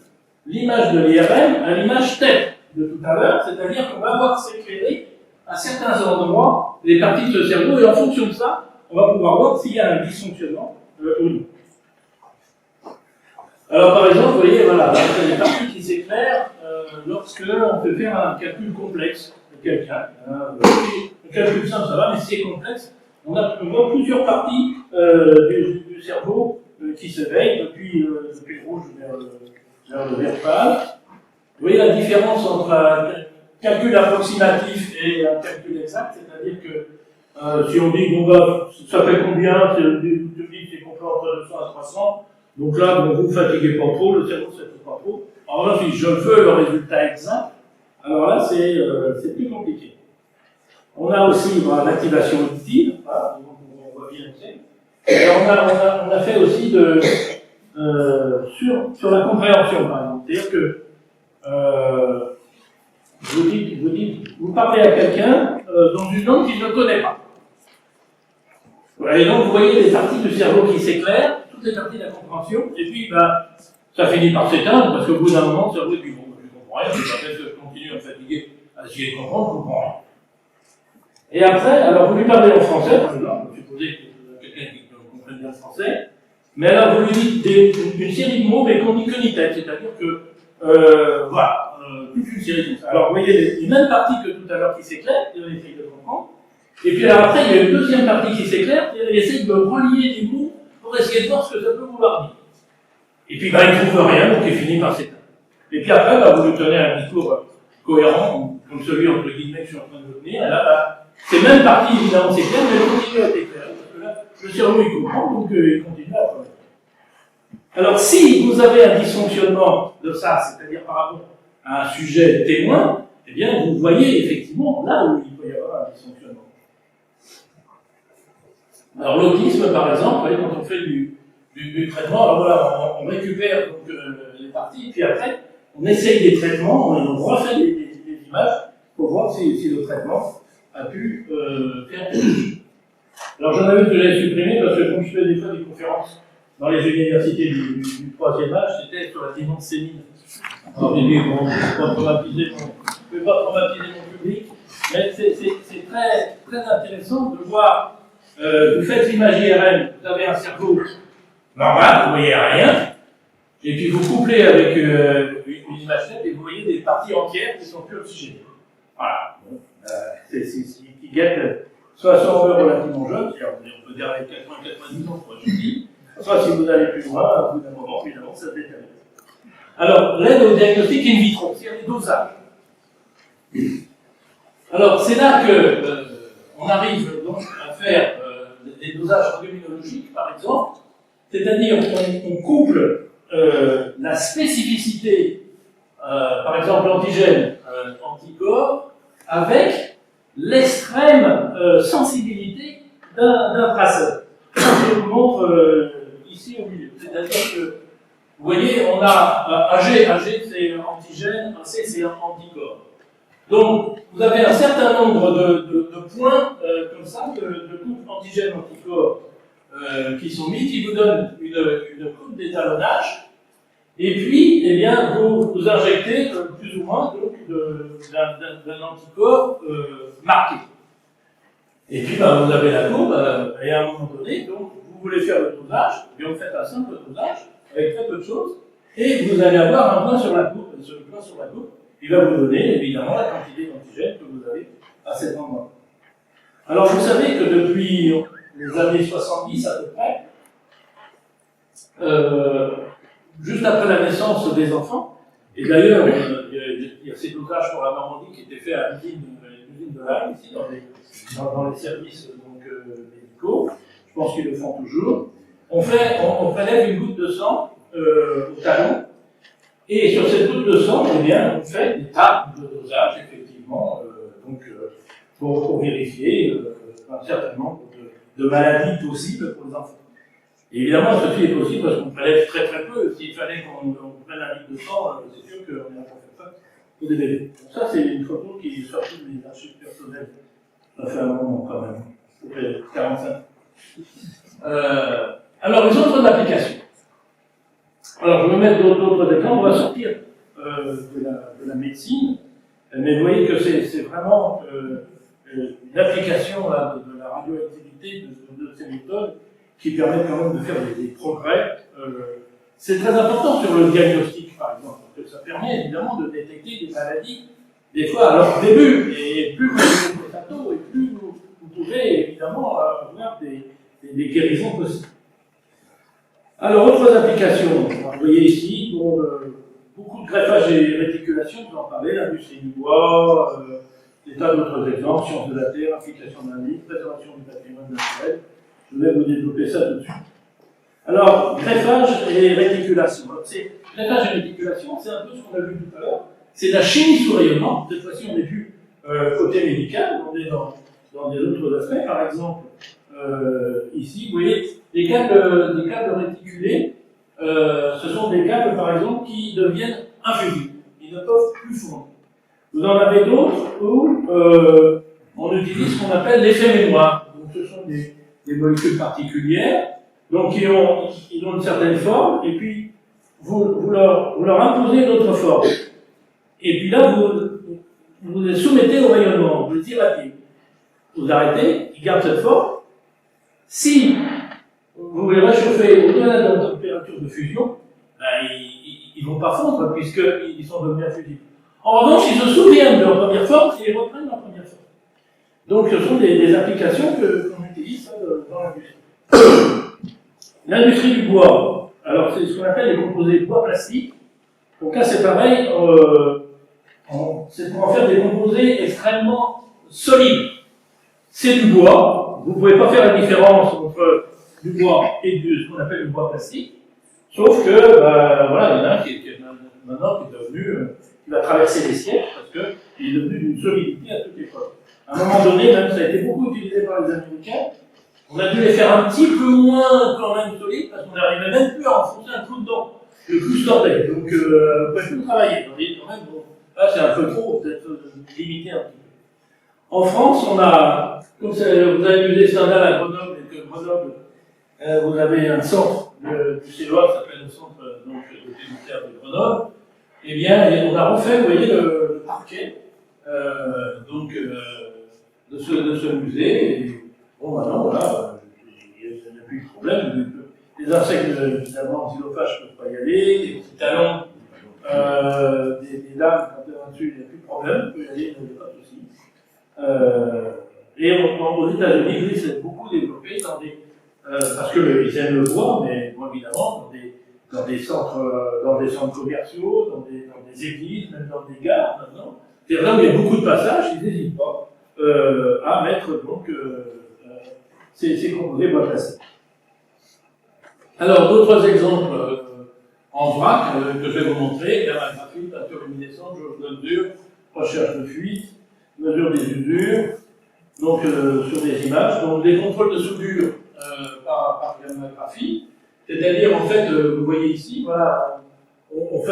l'image de l'IRM à l'image tête de tout à l'heure, c'est-à-dire qu'on va voir s'éclairer à certains endroits les parties de ce cerveau, et en fonction de ça, on va pouvoir voir s'il y a un dysfonctionnement ou non. Alors par exemple, vous voyez, voilà, il y a des parties qui s'éclairent lorsque on peut faire un calcul complexe de quelqu'un. Le calcul simple, ça va, mais si c'est complexe, on voit plusieurs parties du cerveau qui s'éveillent depuis le rouge vers le vert pâle. Vous voyez la différence entre un calcul approximatif et un calcul exact, c'est-à-dire que si on dit bon bah ça fait combien, tu dis c'est combien, peu entre 200 à 300. Donc là, bon, vous ne fatiguez pas trop, le cerveau ne se fatigue pas trop. En revanche, si je veux le résultat exact, alors là, c'est plus compliqué. On a aussi l'activation auditive, voilà, donc on voit bien que c'est. Alors on a fait aussi sur la compréhension, par exemple. C'est-à-dire que vous parlez à quelqu'un dans une langue qu'il ne connaît pas. Et donc, vous voyez les parties du cerveau qui s'éclairent, toutes les parties de la compréhension, et puis, ça finit par s'éteindre, parce qu'au bout d'un moment, le cerveau dit, bon, je ne comprends rien, je continue à me fatiguer, à essayer de comprendre, je ne comprends rien. Et après, alors, vous lui parlez en français, par exemple, vous supposez que quelqu'un qui comprenne bien le français, mais alors, vous lui dites une série de mots, mais qu'on dit que ni tête, c'est-à-dire que, voilà, toute une série de mots. Alors, vous voyez les mêmes parties que tout à l'heure qui s'éclairent, et on essaye de comprendre. Et puis alors après, il y a une deuxième partie qui s'éclaire, et elle essaye de relier les mots pour essayer de voir ce que ça peut vouloir dire. Et puis il ne trouve rien, donc il finit par s'éteindre. Et puis après, vous lui tenez un discours cohérent, comme celui entre guillemets que je suis en train de tenir, et là, ces mêmes parties évidemment s'éclairent, mais elles continuent à être éclairées, parce que là, le cerveau il comprend, donc il continue à travailler. Alors si vous avez un dysfonctionnement de ça, c'est-à-dire par rapport à un sujet témoin, eh bien vous voyez effectivement là où il peut y avoir un dysfonctionnement. Alors l'autisme, par exemple, vous voyez, quand on fait du traitement, alors voilà, on récupère donc, les parties, puis après, on essaye des traitements, on refait des images pour voir si le traitement a pu faire quelque chose. Alors j'en avais que j'avais supprimé parce que comme je fais des fois des conférences dans les universités du 3e âge, c'était sur la démence sénile. Alors j'ai dit, bon, je ne vais pas traumatiser mon public, mais c'est très, très intéressant de voir. Vous faites l'image IRM, vous avez un cerveau normal, vous ne voyez rien, et puis vous couplez avec une image tête et vous voyez des parties entières qui sont plus oxygénées. Voilà. C'est ce qui guette soit on meurt relativement jeune, on peut dire avec 80-90 ans pour être gentil, soit si vous allez plus loin, au bout d'un moment, évidemment, ça se détermine. Alors, l'aide au diagnostic in vitro, c'est-à-dire les dosages. Alors, c'est là que on arrive donc à faire des dosages radioimmunologiques, par exemple, c'est-à-dire qu'on couple la spécificité, par exemple l'antigène anticorps, avec l'extrême sensibilité d'un traceur. Je vous montre ici au milieu. C'est-à-dire que, vous voyez, on a AG c'est antigène, AC c'est anticorps. Donc, vous avez un certain nombre de points comme ça, de coupes antigènes-anticorps qui sont mis, qui vous donnent une coupe d'étalonnage, et puis, eh bien, vous injectez plus ou moins d'un anticorps marqué. Et puis, vous avez la courbe, et à un moment donné, donc, vous voulez faire le dosage, et vous faites un simple dosage, avec très peu de choses, et vous allez avoir un point sur la courbe, et ce point sur la courbe, il va vous donner évidemment la quantité d'antigènes que vous avez à cet endroit. Alors vous savez que depuis les années 70 à peu près, juste après la naissance des enfants, et d'ailleurs il y a ces dosages pour la Normandie qui étaient faits à l'usine de l'Arme, ici dans les services donc, médicaux, je pense qu'ils le font toujours, on prélève une goutte de sang au talon. Et sur cette goutte de sang, eh bien, on fait des tables de dosage, effectivement, pour vérifier un certain nombre de maladies possibles pour les enfants. Et évidemment, ceci est possible parce qu'on prélève très très peu. S'il fallait qu'on prenne un litre de sang, c'est sûr qu'on n'en fait pas pour des bébés. Donc ça, c'est une photo qui est sortie des archives personnelles. Ça fait un moment quand même. Ça fait 45. Alors, les autres applications. Alors, je vais mettre d'autres exemples, on va sortir de la médecine, mais vous voyez que c'est vraiment une application là, de la radioactivité de ces méthodes qui permettent quand même de faire des progrès. C'est très important sur le diagnostic, par exemple, parce que ça permet évidemment de détecter des maladies, des fois à leur début, et plus vous avez des tôt, et plus vous pouvez évidemment avoir des guérisons possibles. Alors, autres applications, vous voyez ici, beaucoup de greffage et réticulation, vous en parlez, l'industrie du bois, des tas d'autres exemples, sciences de la terre, application de l'indice, préservation du patrimoine naturel. Je vais vous développer ça tout de suite. Alors, greffage et réticulation. Greffage et réticulation, c'est un peu ce qu'on a vu tout à l'heure. C'est la chimie sous rayonnement. Cette fois-ci, on est plus côté médical, on est dans des autres aspects. Par exemple, ici, vous voyez, des câbles réticulés, ce sont des câbles, par exemple, qui deviennent infusibles. Ils ne peuvent plus fondre. Vous en avez d'autres où on utilise ce qu'on appelle l'effet mémoire. Donc, ce sont des molécules particulières, donc ils ont une certaine forme, et puis vous leur imposez une autre forme. Et puis là, vous les soumettez au rayonnement, vous les irradiez. Vous arrêtez, ils gardent cette forme. Si vous les réchauffez au-delà de la température de fusion, ben, ils ne vont pas fondre puisqu'ils sont devenus infusibles. En revanche, ils se souviennent de leur première forme et ils reprennent leur première forme. Donc, ce sont des applications qu'on utilise dans l'industrie. L'industrie du bois, alors c'est ce qu'on appelle les composés bois plastique. Donc là, c'est pareil, c'est pour en faire des composés extrêmement solides. C'est du bois, vous ne pouvez pas faire la différence entre du bois et ce qu'on appelle du bois plastique, sauf que, voilà, il y en a un qui maintenant qui est devenu, qui va traverser les siècles parce qu'il est devenu d'une solidité à toute époque. À un moment donné, même ça a été beaucoup utilisé par les Américains, on a dû les faire un petit peu moins quand même solides parce qu'on n'arrivait même plus à enfoncer un clou dedans. Le clou sortait, donc vous ne pouvez plus travailler. Vous voyez, quand même, bon, là c'est un peu trop, peut-être limité un petit peu. En France, on a, comme vous avez musée Stendhal à Grenoble, et que Grenoble, vous avez un centre du CEA qui s'appelle le centre donc, de militaire de Grenoble, eh bien, on a refait, vous voyez, le parquet de ce musée. Et, bon, maintenant, voilà, il n'y a plus de problème. Les insectes, évidemment, xylophages ne peuvent pas y aller, les petits talons, des dames, quand elles vont dessus, il n'y a plus de problème, on peut y aller, il n'y a pas de souci. Et aux États-Unis, oui, c'est beaucoup développé parce qu'ils aiment le bois, mais bon, évidemment, dans des centres commerciaux, dans des églises, même dans des gares maintenant. C'est vrai où il y a beaucoup de passages, ils n'hésitent pas à mettre donc ces composés bois plastique. Alors, d'autres exemples en vrac que je vais vous montrer, gammagraphie, peinture luminescente, jauge de mesure, recherche de fuite, mesure des usures, donc sur des images, donc des contrôles de soudure par gammagraphie, c'est-à-dire en fait, vous voyez ici, voilà, on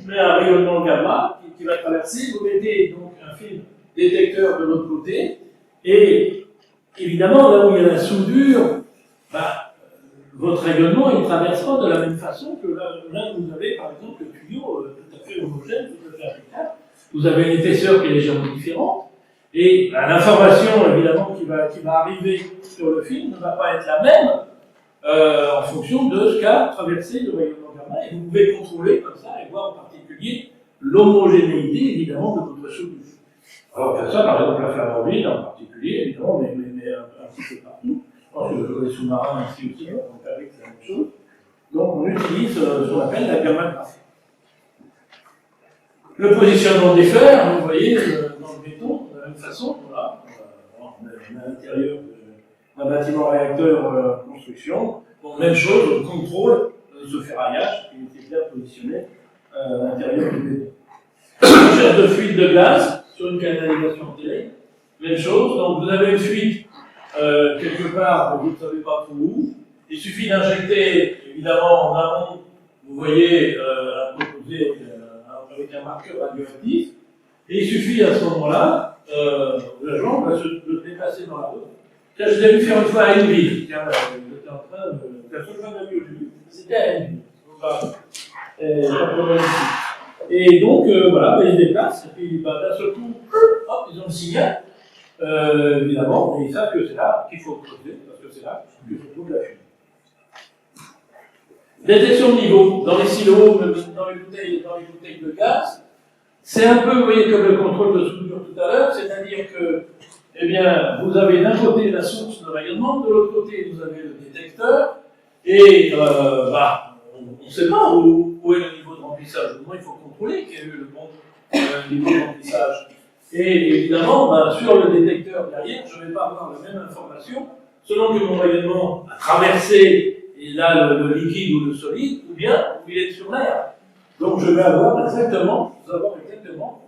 met un rayonnement gamma qui va traverser, vous mettez donc un film détecteur de l'autre côté, et évidemment, là où il y a la soudure, votre rayonnement il traversera de la même façon que là où vous avez par exemple le tuyau tout à fait homogène, tout à fait applicable. Vous avez une épaisseur qui est légèrement différente, et l'information évidemment qui va arriver sur le film ne va pas être la même en fonction de ce qu'a traversé le rayonnement gamma, et vous pouvez contrôler comme ça et voir en particulier l'homogénéité évidemment de votre soudure. Alors faire ça par exemple la Flamanville en particulier évidemment, mais un petit peu partout. Je pense que les sous-marins ici aussi, donc avec la même chose. Donc on utilise ce qu'on appelle la gammagraphie. Le positionnement des fers, vous voyez, dans le béton, de la même façon, voilà. On a à l'intérieur d'un bâtiment réacteur construction. Bon, même chose, on contrôle ce ferraillage qui était bien positionné à l'intérieur du béton. Recherche de fuite de gaz sur une canalisation enterrée. Même chose, donc vous avez une fuite quelque part, vous ne savez pas où. Il suffit d'injecter, évidemment, en amont, vous voyez, un composé avec un marqueur radioactif, et il suffit à ce moment-là, l'agent va se déplacer dans la route. Tiens, je l'ai vu faire une fois à Henneville. Tiens, j'étais en train de. La seule fois que j'ai vu aujourd'hui, c'était à Henneville. Et donc, voilà, ils se déplacent, et puis d'un seul coup, hop, ils ont le signal. Évidemment, et ils savent que c'est là qu'il faut creuser, parce que c'est là que se trouve la fuite. Détection de niveau, dans les silos, dans les bouteilles de gaz, c'est un peu, vous voyez, comme le contrôle de soudure tout à l'heure, c'est-à-dire que, eh bien, vous avez d'un côté la source de rayonnement, de l'autre côté, vous avez le détecteur, et on ne sait pas où est le niveau de remplissage. Au moins, il faut contrôler quel est le bon niveau de remplissage. Et évidemment, sur le détecteur derrière, je ne vais pas avoir la même information selon que mon rayonnement a traversé il a le liquide ou le solide, ou bien où il est sur l'air. Donc je vais avoir exactement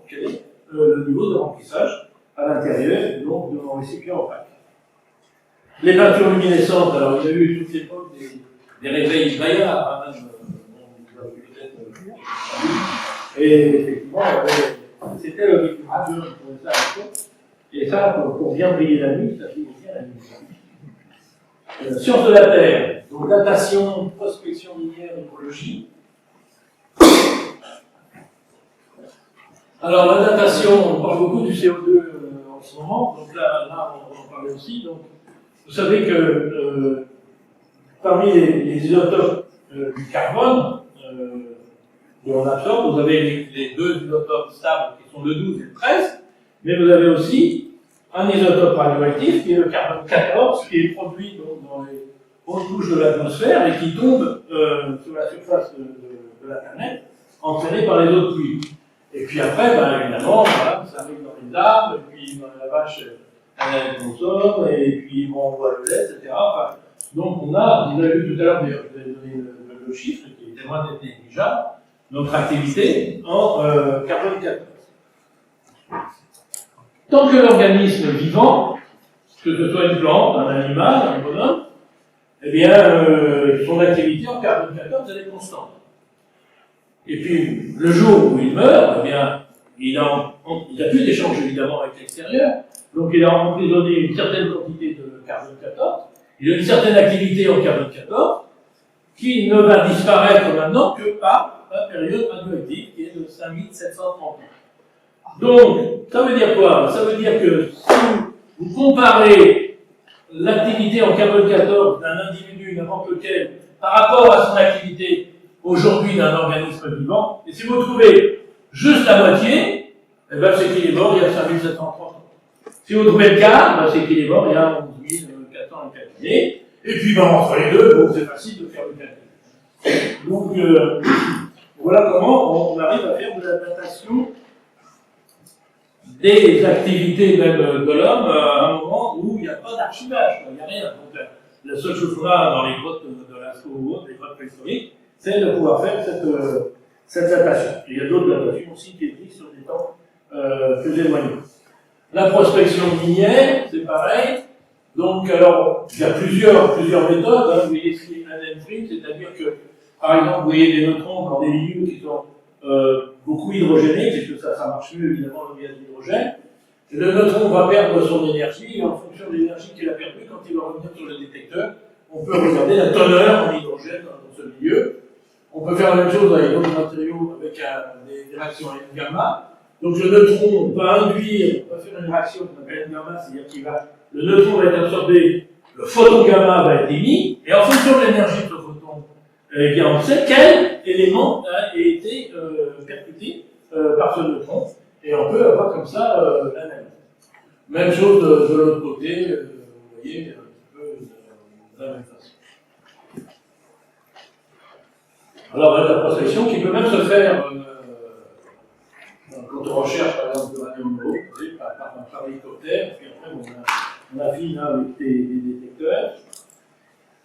quel est le niveau de remplissage à l'intérieur donc, de mon récipient opaque. Les peintures luminescentes, alors il y a eu toute l'époque des réveils Bayard, hein, vous avez peut-être et effectivement, c'était le décorateur qui faisait ça à l'époque. Et ça, pour bien briller la nuit, ça fait bien la nuit. Sciences de la Terre, donc datation, prospection minière, écologie. Alors la datation, on parle beaucoup du CO2 en ce moment, donc là on en parlait aussi. Donc, vous savez que parmi les isotopes du carbone que l'on absorbe, vous avez les deux isotopes stables qui sont le 12 et le 13, mais vous avez aussi un isotope radioactif qui est le carbone 14, qui est produit donc, dans les hautes couches de l'atmosphère et qui tombe sur la surface de la planète, entraîné par les eaux de pluie. Et puis après, ben, évidemment, voilà, ça arrive dans les arbres, et puis dans la vache, elle consomme, et puis bon, on voit le lait, etc. Enfin, donc on a, vous avez vu tout à l'heure, d'ailleurs, vous avez donné le chiffre, qui était loin d'être négligeable, notre activité en carbone 14. Tant que l'organisme vivant, que ce soit une plante, un animal, un bonhomme, eh bien, son activité en carbone 14, elle est constante. Et puis, le jour où il meurt, eh bien, il a plus d'échange évidemment avec l'extérieur, donc il a emprisonné une certaine quantité de carbone 14, il a une certaine activité en carbone 14, qui ne va disparaître maintenant que par la période radioactive, qui est de 5730 ans. Donc, ça veut dire quoi? Ça veut dire que si vous comparez l'activité en carbone 14 d'un individu, n'importe lequel, par rapport à son activité aujourd'hui d'un organisme vivant, et si vous trouvez juste la moitié, eh ben c'est qu'il est mort il y a 5730 ans. Si vous trouvez le quart, ben c'est qu'il est mort il y a 11 400 années. Et puis ben, entre les deux, bon, c'est facile de faire le calcul. Donc voilà comment on arrive à faire de la datation des activités même de l'homme à un moment où il n'y a pas d'archivage, il n'y a rien. Donc, la seule chose qu'on a dans les grottes de Lascaux ou autres, les grottes préhistoriques, c'est de pouvoir faire cette datation. Il y a d'autres datations aussi qui existent sur des temps plus éloignés. La prospection minière, c'est pareil. Donc, alors, il y a plusieurs méthodes. Hein. Vous voyez ce qui est un free, c'est-à-dire que, par exemple, vous voyez des neutrons dans des milieux qui sont beaucoup hydrogénés, puisque ça marche mieux évidemment le gaz d'hydrogène. Le neutron va perdre son énergie, et en fonction de l'énergie qu'il a perdue, quand il va revenir sur le détecteur, on peut regarder la teneur en hydrogène dans ce milieu. On peut faire la même chose avec d'autres matériaux, avec des réactions à gamma. Donc le neutron va faire une réaction qu'on appelle gamma, c'est-à-dire le neutron va être absorbé, le photon gamma va être émis, et en fonction de l'énergie de ce photon, eh bien on sait quel élément a été percuté par ce neutron, et on peut avoir comme ça l'analyse. Même chose de l'autre côté, vous voyez, un petit peu de la même façon. Alors, la prospection qui peut même se faire quand on recherche par exemple l'uranium low, par hélicoptère, puis après on affine avec des détecteurs.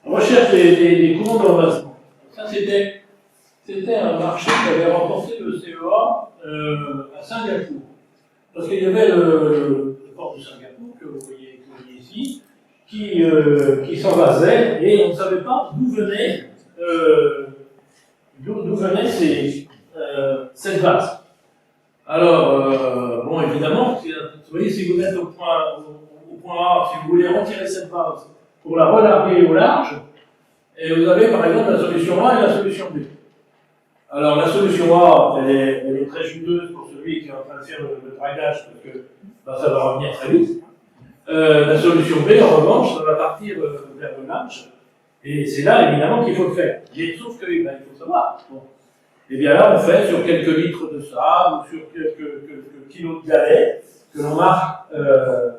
On recherche des courants d'envasement. Ça, c'était un marché qui avait remporté le CEA à Singapour. Parce qu'il y avait le port de Singapour, que vous voyez ici, qui s'envasait, et on ne savait pas d'où venait cette vase. Alors, bon, évidemment, vous voyez, si vous êtes au point A, si vous voulez retirer cette vase pour la relarguer au large, et vous avez par exemple la solution A et la solution B. Alors, la solution A, elle est très juteuse pour celui qui est en train de faire le dragage, parce que ça va revenir très vite. La solution B, en revanche, ça va partir vers le large. Et c'est là, évidemment, qu'il faut le faire. Sauf que, il faut savoir. Bon. Et bien là, on fait sur quelques litres de sable, ou sur quelques kilos de galets, que l'on marque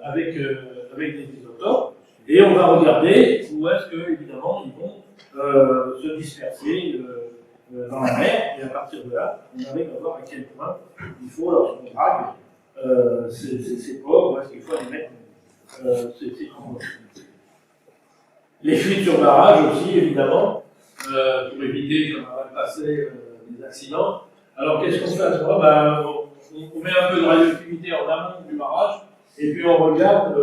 avec des isotopes, et on va regarder où est-ce que, évidemment, ils vont se disperser dans la mer, et à partir de là, on arrive à voir à quel point il faut, lorsqu'on drague ces ports, où est-ce qu'il faut les mettre ces composants. Les fuites sur barrage aussi, évidemment, pour éviter, comme on va passer, des accidents. Alors qu'est-ce qu'on fait à ce moment-là? On met un peu de radioactivité en amont du barrage, et puis on regarde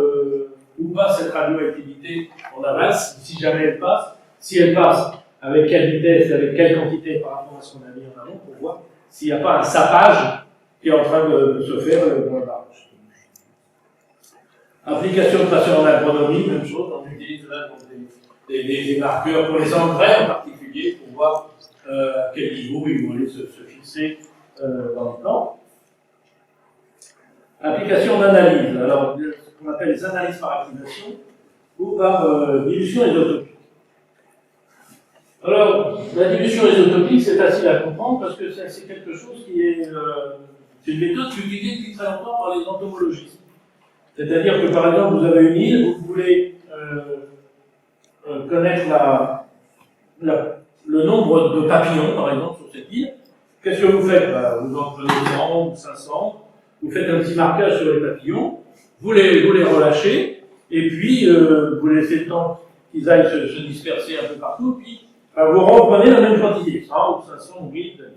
où passe cette radioactivité en aval, si jamais elle passe. Si elle passe, avec quelle vitesse, avec quelle quantité par rapport à ce qu'on a mis en amont, pour voir s'il n'y a pas un sapage qui est en train de se faire dans le barrage. Application de façon en agronomie, même chose, on utilise là donc, des marqueurs pour les engrais en particulier, pour voir à quel niveau ils vont aller se fixer dans le plan. Application d'analyse, alors ce qu'on appelle les analyses par activation ou par dilution isotopique. Alors, la dilution isotopique, c'est facile à comprendre parce que c'est quelque chose qui est. C'est une méthode qui est utilisée depuis très longtemps par les entomologistes. C'est-à-dire que par exemple, vous avez une île, vous voulez connaître le nombre de papillons, par exemple, sur cette île. Qu'est-ce que vous faites? Vous en prenez 100 ou 500, vous faites un petit marquage sur les papillons, vous les relâchez, et puis vous laissez le temps qu'ils aillent se disperser un peu partout, puis vous reprenez la même quantité, 100 ou 500 ou 1000.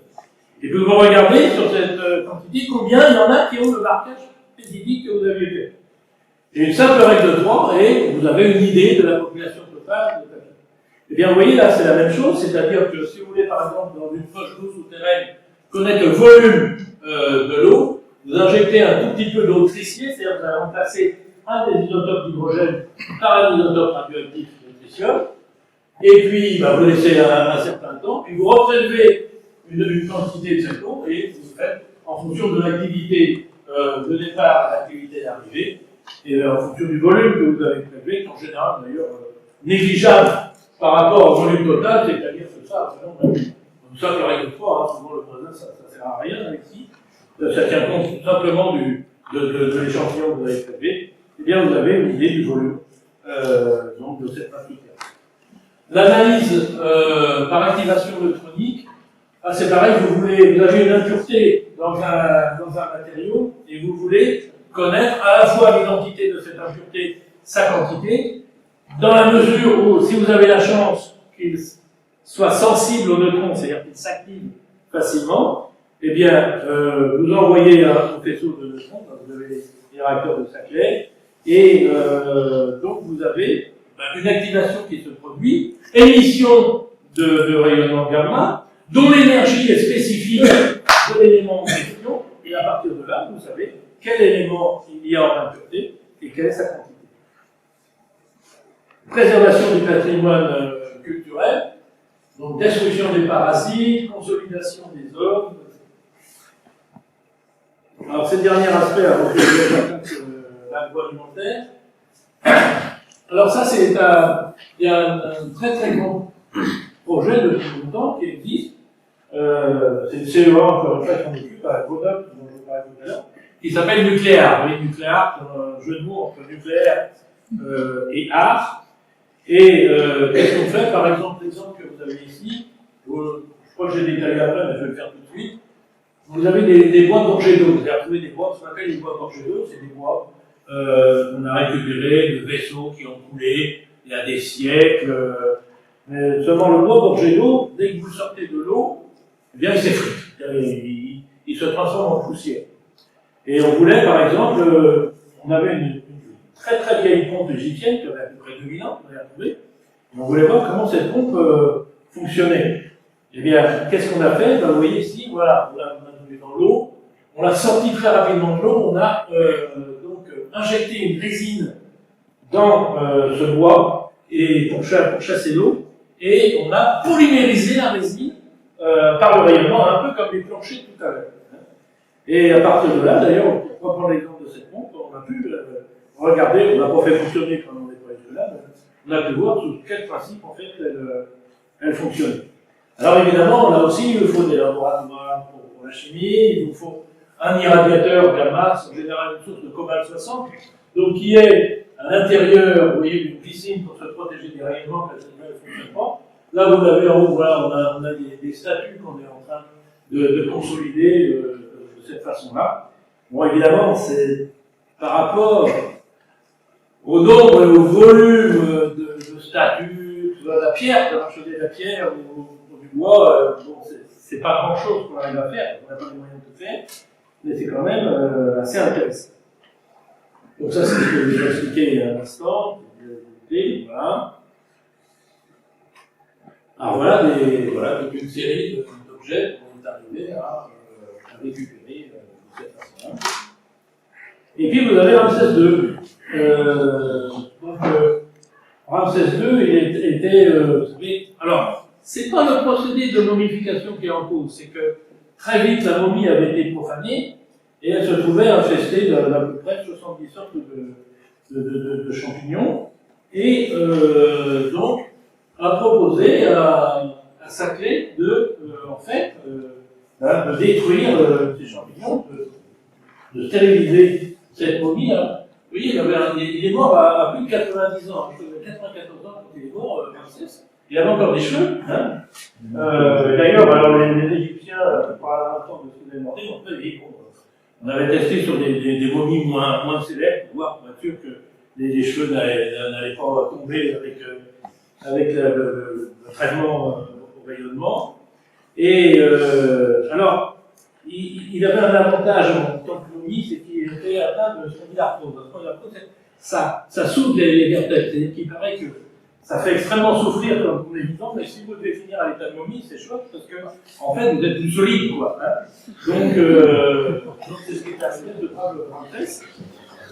Et puis vous regardez sur cette quantité combien il y en a qui ont le marquage spécifique que vous aviez fait. Et une simple règle de 3, et vous avez une idée de la population totale de papillons. Eh bien, vous voyez, là, c'est la même chose, c'est-à-dire que si vous voulez, par exemple, dans une poche d'eau souterraine, connaître le volume de l'eau, vous injectez un tout petit peu d'eau trissier, c'est-à-dire que vous allez remplacer un des isotopes d'hydrogène par un isotope radioactif de tritium, et puis vous laissez un certain temps, puis vous reprélevez une quantité de cette eau, et vous faites en fonction de l'activité de départ à l'activité d'arrivée, et en fonction du volume que vous avez prélevé, qui en général d'ailleurs négligeable par rapport au volume total, c'est-à-dire que ça, on a vu. Donc ça, la règle de 3, souvent le voisin, ça ne sert à rien avec qui. Ça tient compte simplement de l'échantillon que vous avez prélevé. Eh bien, vous avez une idée du volume donc de cette masse souterraine. L'analyse par activation neutronique, c'est pareil, vous avez une impureté dans un matériau et vous voulez connaître à la fois l'identité de cette impureté, sa quantité, dans la mesure où, si vous avez la chance qu'il soit sensible aux neutrons, c'est-à-dire qu'il s'active facilement, eh bien, vous envoyez un faisceau de neutrons, vous avez les réacteurs de Saclay, et donc vous avez une activation qui se produit, émission de rayonnement gamma, dont l'énergie est spécifique de l'élément en question, et à partir de là, vous savez quel élément il y a en impureté et quelle est sa quantité. Préservation du patrimoine culturel, donc destruction des parasites, consolidation des hommes. Alors, ce dernier aspect, avant que je l'agroalimentaire. Alors, ça, il y a un très très grand projet depuis longtemps qui existe. C'est le CEA, encore une fois, qui s'en occupe à Grenoble, dont je parlais tout à l'heure, qui s'appelle Nucléar. Oui, Nucléar, c'est un jeu de mots entre nucléaire et art. Et qu'est-ce qu'on fait? Par exemple, l'exemple que vous avez ici, je crois que j'ai détaillé après, mais je vais le faire tout de suite. Vous avez des bois gorgés d'eau. Vous avez retrouvé des bois, ce qu'on appelle les bois gorgés d'eau, c'est des bois qu'on a récupérés de vaisseaux qui ont coulé il y a des siècles. Mais seulement le bois gorgé d'eau, dès que vous sortez de l'eau, eh bien il s'effrite. Il se transforme en poussière. Et on voulait, par exemple, on avait une très très vieille pompe égyptienne qui avait à peu près 2000 ans, on l'a retrouvée. On voulait voir comment cette pompe fonctionnait. Eh bien, qu'est-ce qu'on a fait? Vous voyez ici, voilà, on l'a mis dans l'eau, on l'a sorti très rapidement de l'eau, on a donc injecté une résine dans ce bois et pour chasser l'eau, et on a polymérisé la résine par le rayonnement, un peu comme les planchers tout à l'heure. Et à partir de là, d'ailleurs, pour reprendre l'exemple de cette pompe, on a pu regarder, on n'a pas fait fonctionner quand on nettoyait cela, mais on a pu voir sous quel principe en fait elle fonctionne. Alors évidemment, là aussi, il nous faut des laboratoires pour la chimie, il nous faut un irradiateur gamma, en général une source de cobalt 60, donc qui est à l'intérieur, vous voyez, d'une piscine pour se protéger des rayonnements quand cette ne fonctionne pas. Là, vous l'avez en haut, voilà, on a des statues qu'on est en train de consolider de cette façon-là. Bon, évidemment, c'est par rapport au nombre et au volume de statues, la pierre, de marcher de la pierre ou du bois, bon, c'est pas grand chose qu'on arrive à faire, on n'a pas les moyens de tout faire, mais c'est quand même assez intéressant. Donc ça, c'est ce que je vais expliquer à l'instant. Voilà. Alors voilà, donc une série d'objets qu'on est arrivé à récupérer de cette façon-là. Et puis vous avez Ramsès II. Ramsès II, il était, vous savez, alors, c'est pas le procédé de momification qui est en cause, c'est que très vite la momie avait été profanée et elle se trouvait infestée d'à peu près 70 sortes de champignons. Et donc, a proposé à Saclay de, de détruire ces champignons, de stériliser cette momie. Hein. Vous voyez, il est mort à plus de 90 ans. Il avait 94 ans quand il est mort, Ramsès. Il avait encore des cheveux. Hein. D'ailleurs, alors les Égyptiens, par l'instant de ce que vous avez demandé, on avait testé sur des momies moins célèbres pour voir, pour être sûr que les cheveux n'allaient pas tomber avec le traitement au rayonnement. Et alors, il avait un avantage en tant que momie, c'est qu'il était atteint de spondylarthrose. La spondylarthrose, ça soude les vertèbres. C'est-à-dire qu'il paraît que ça fait extrêmement souffrir comme on est vivant, mais si vous devez finir à l'état de momie, c'est chouette parce que, en fait, vous êtes plus solide, quoi. Hein. Donc c'est ce qui est arrivé de Ramsès.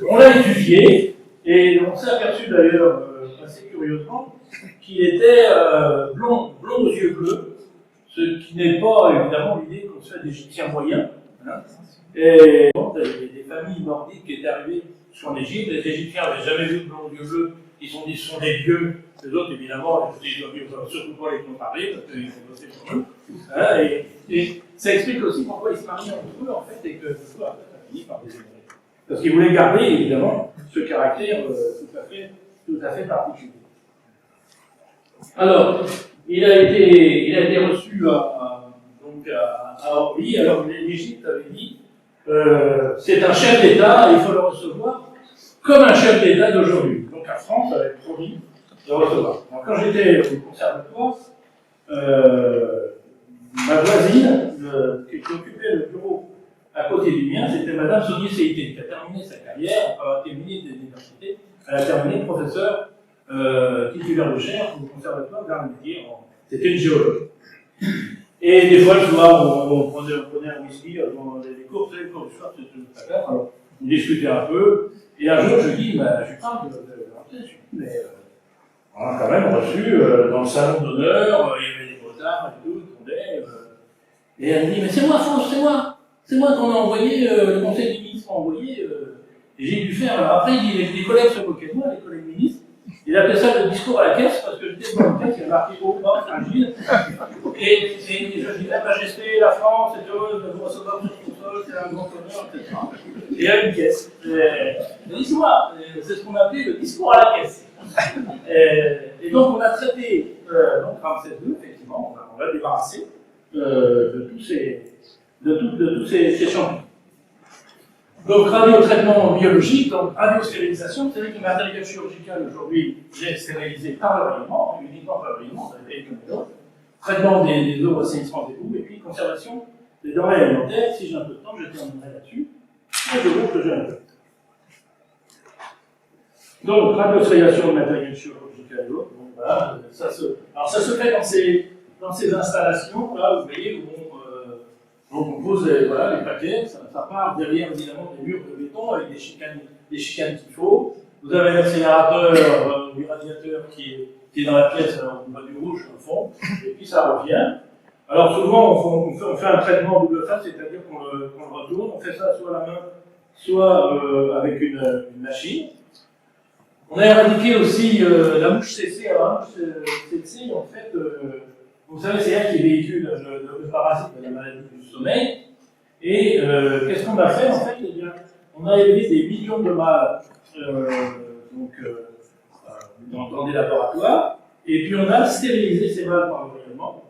On l'a étudié, et on s'est aperçu d'ailleurs, assez curieusement, qu'il était blond aux yeux bleus, ce qui n'est pas évidemment l'idée qu'on se fait d'Égyptiens moyens. Hein. Et bon, il y a des familles nordiques qui étaient arrivées en Égypte, les Égyptiens n'avaient jamais vu de blond aux yeux bleus, ils sont dit ce sont des dieux, les autres évidemment, ils ne doivent surtout pas les comparer parce qu'ils ont bossé pour eux. Hein, et ça explique aussi pourquoi ils se marient entre eux en fait, et que tout ça a fini par les aimer. Parce qu'ils voulaient garder évidemment ce caractère tout à fait particulier. Alors, il a été reçu à Orly. Alors l'Égypte avait dit c'est un chef d'État et il faut le recevoir comme un chef d'État d'aujourd'hui. Donc la France avait promis de recevoir. Alors, quand j'étais au conservatoire, ma voisine qui occupait le bureau à côté du mien, c'était Madame Sonia Seité, qui a terminé sa carrière, a terminé des universités, elle a terminé professeur titulaire de chaire au conservatoire d'art et métiers. C'était une géologue. Et des fois, le soir, on prenait un whisky dans les cours, vous savez, les cours du soir, c'était pas grave, alors on discutait un peu. Et un jour, je dis, je parle de Ramsès, mais on a quand même reçu dans le salon d'honneur, il y avait des motards et tout, tout et elle me dit, mais c'est moi, France, c'est moi qu'on a envoyé, le conseil des ministres a envoyé, et j'ai dû faire. Alors après, il dit, les collègues se moquaient de moi, les collègues ministres. Il appelait ça le discours à la caisse, parce que j'étais dans la caisse, il y avait marqué haut, bas, fragile. Et je disais, Majesté, la France est heureuse de vous recevoir sur son sol, c'est un grand honneur, etc. Et il y a une caisse. Il dit, c'est moi, c'est ce qu'on appelait le discours à la caisse. Et donc on a traité, donc Ramsès II, effectivement, on l'a débarrassé de tous ces champignons. Donc, radiotraitement biologique, donc radiostérilisation, c'est vrai que le matériel chirurgical aujourd'hui est stérilisé par le rayonnement, uniquement par le rayonnement, ça a été comme d'autres. Traitement des eaux, assainissement des boues, et puis conservation des denrées alimentaires. Si j'ai un peu de temps, je terminerai là-dessus. Et je vois que j'ai un peu. Donc, radiostérilisation de matériel chirurgical et autres. Donc, voilà, ça se fait dans ces installations, là, vous voyez, où on pose les paquets, ça part derrière évidemment des murs de béton avec des chicanes qu'il faut. Vous avez l'accélérateur du radiateur qui est dans la pièce, on voit du rouge au fond, et puis ça revient. Alors souvent on fait un traitement double face, c'est-à-dire qu'on le retourne, on fait ça soit à la main, soit avec une machine. On a éradiqué aussi la mouche CC. Alors la mouche CC, en fait, vous savez, c'est elle qui véhicule le parasite de la maladie du sommeil. Et qu'est-ce qu'on a fait en fait? Eh bien, on a élevé des millions de mâles dans des laboratoires, et puis on a stérilisé ces mâles par le rayonnement.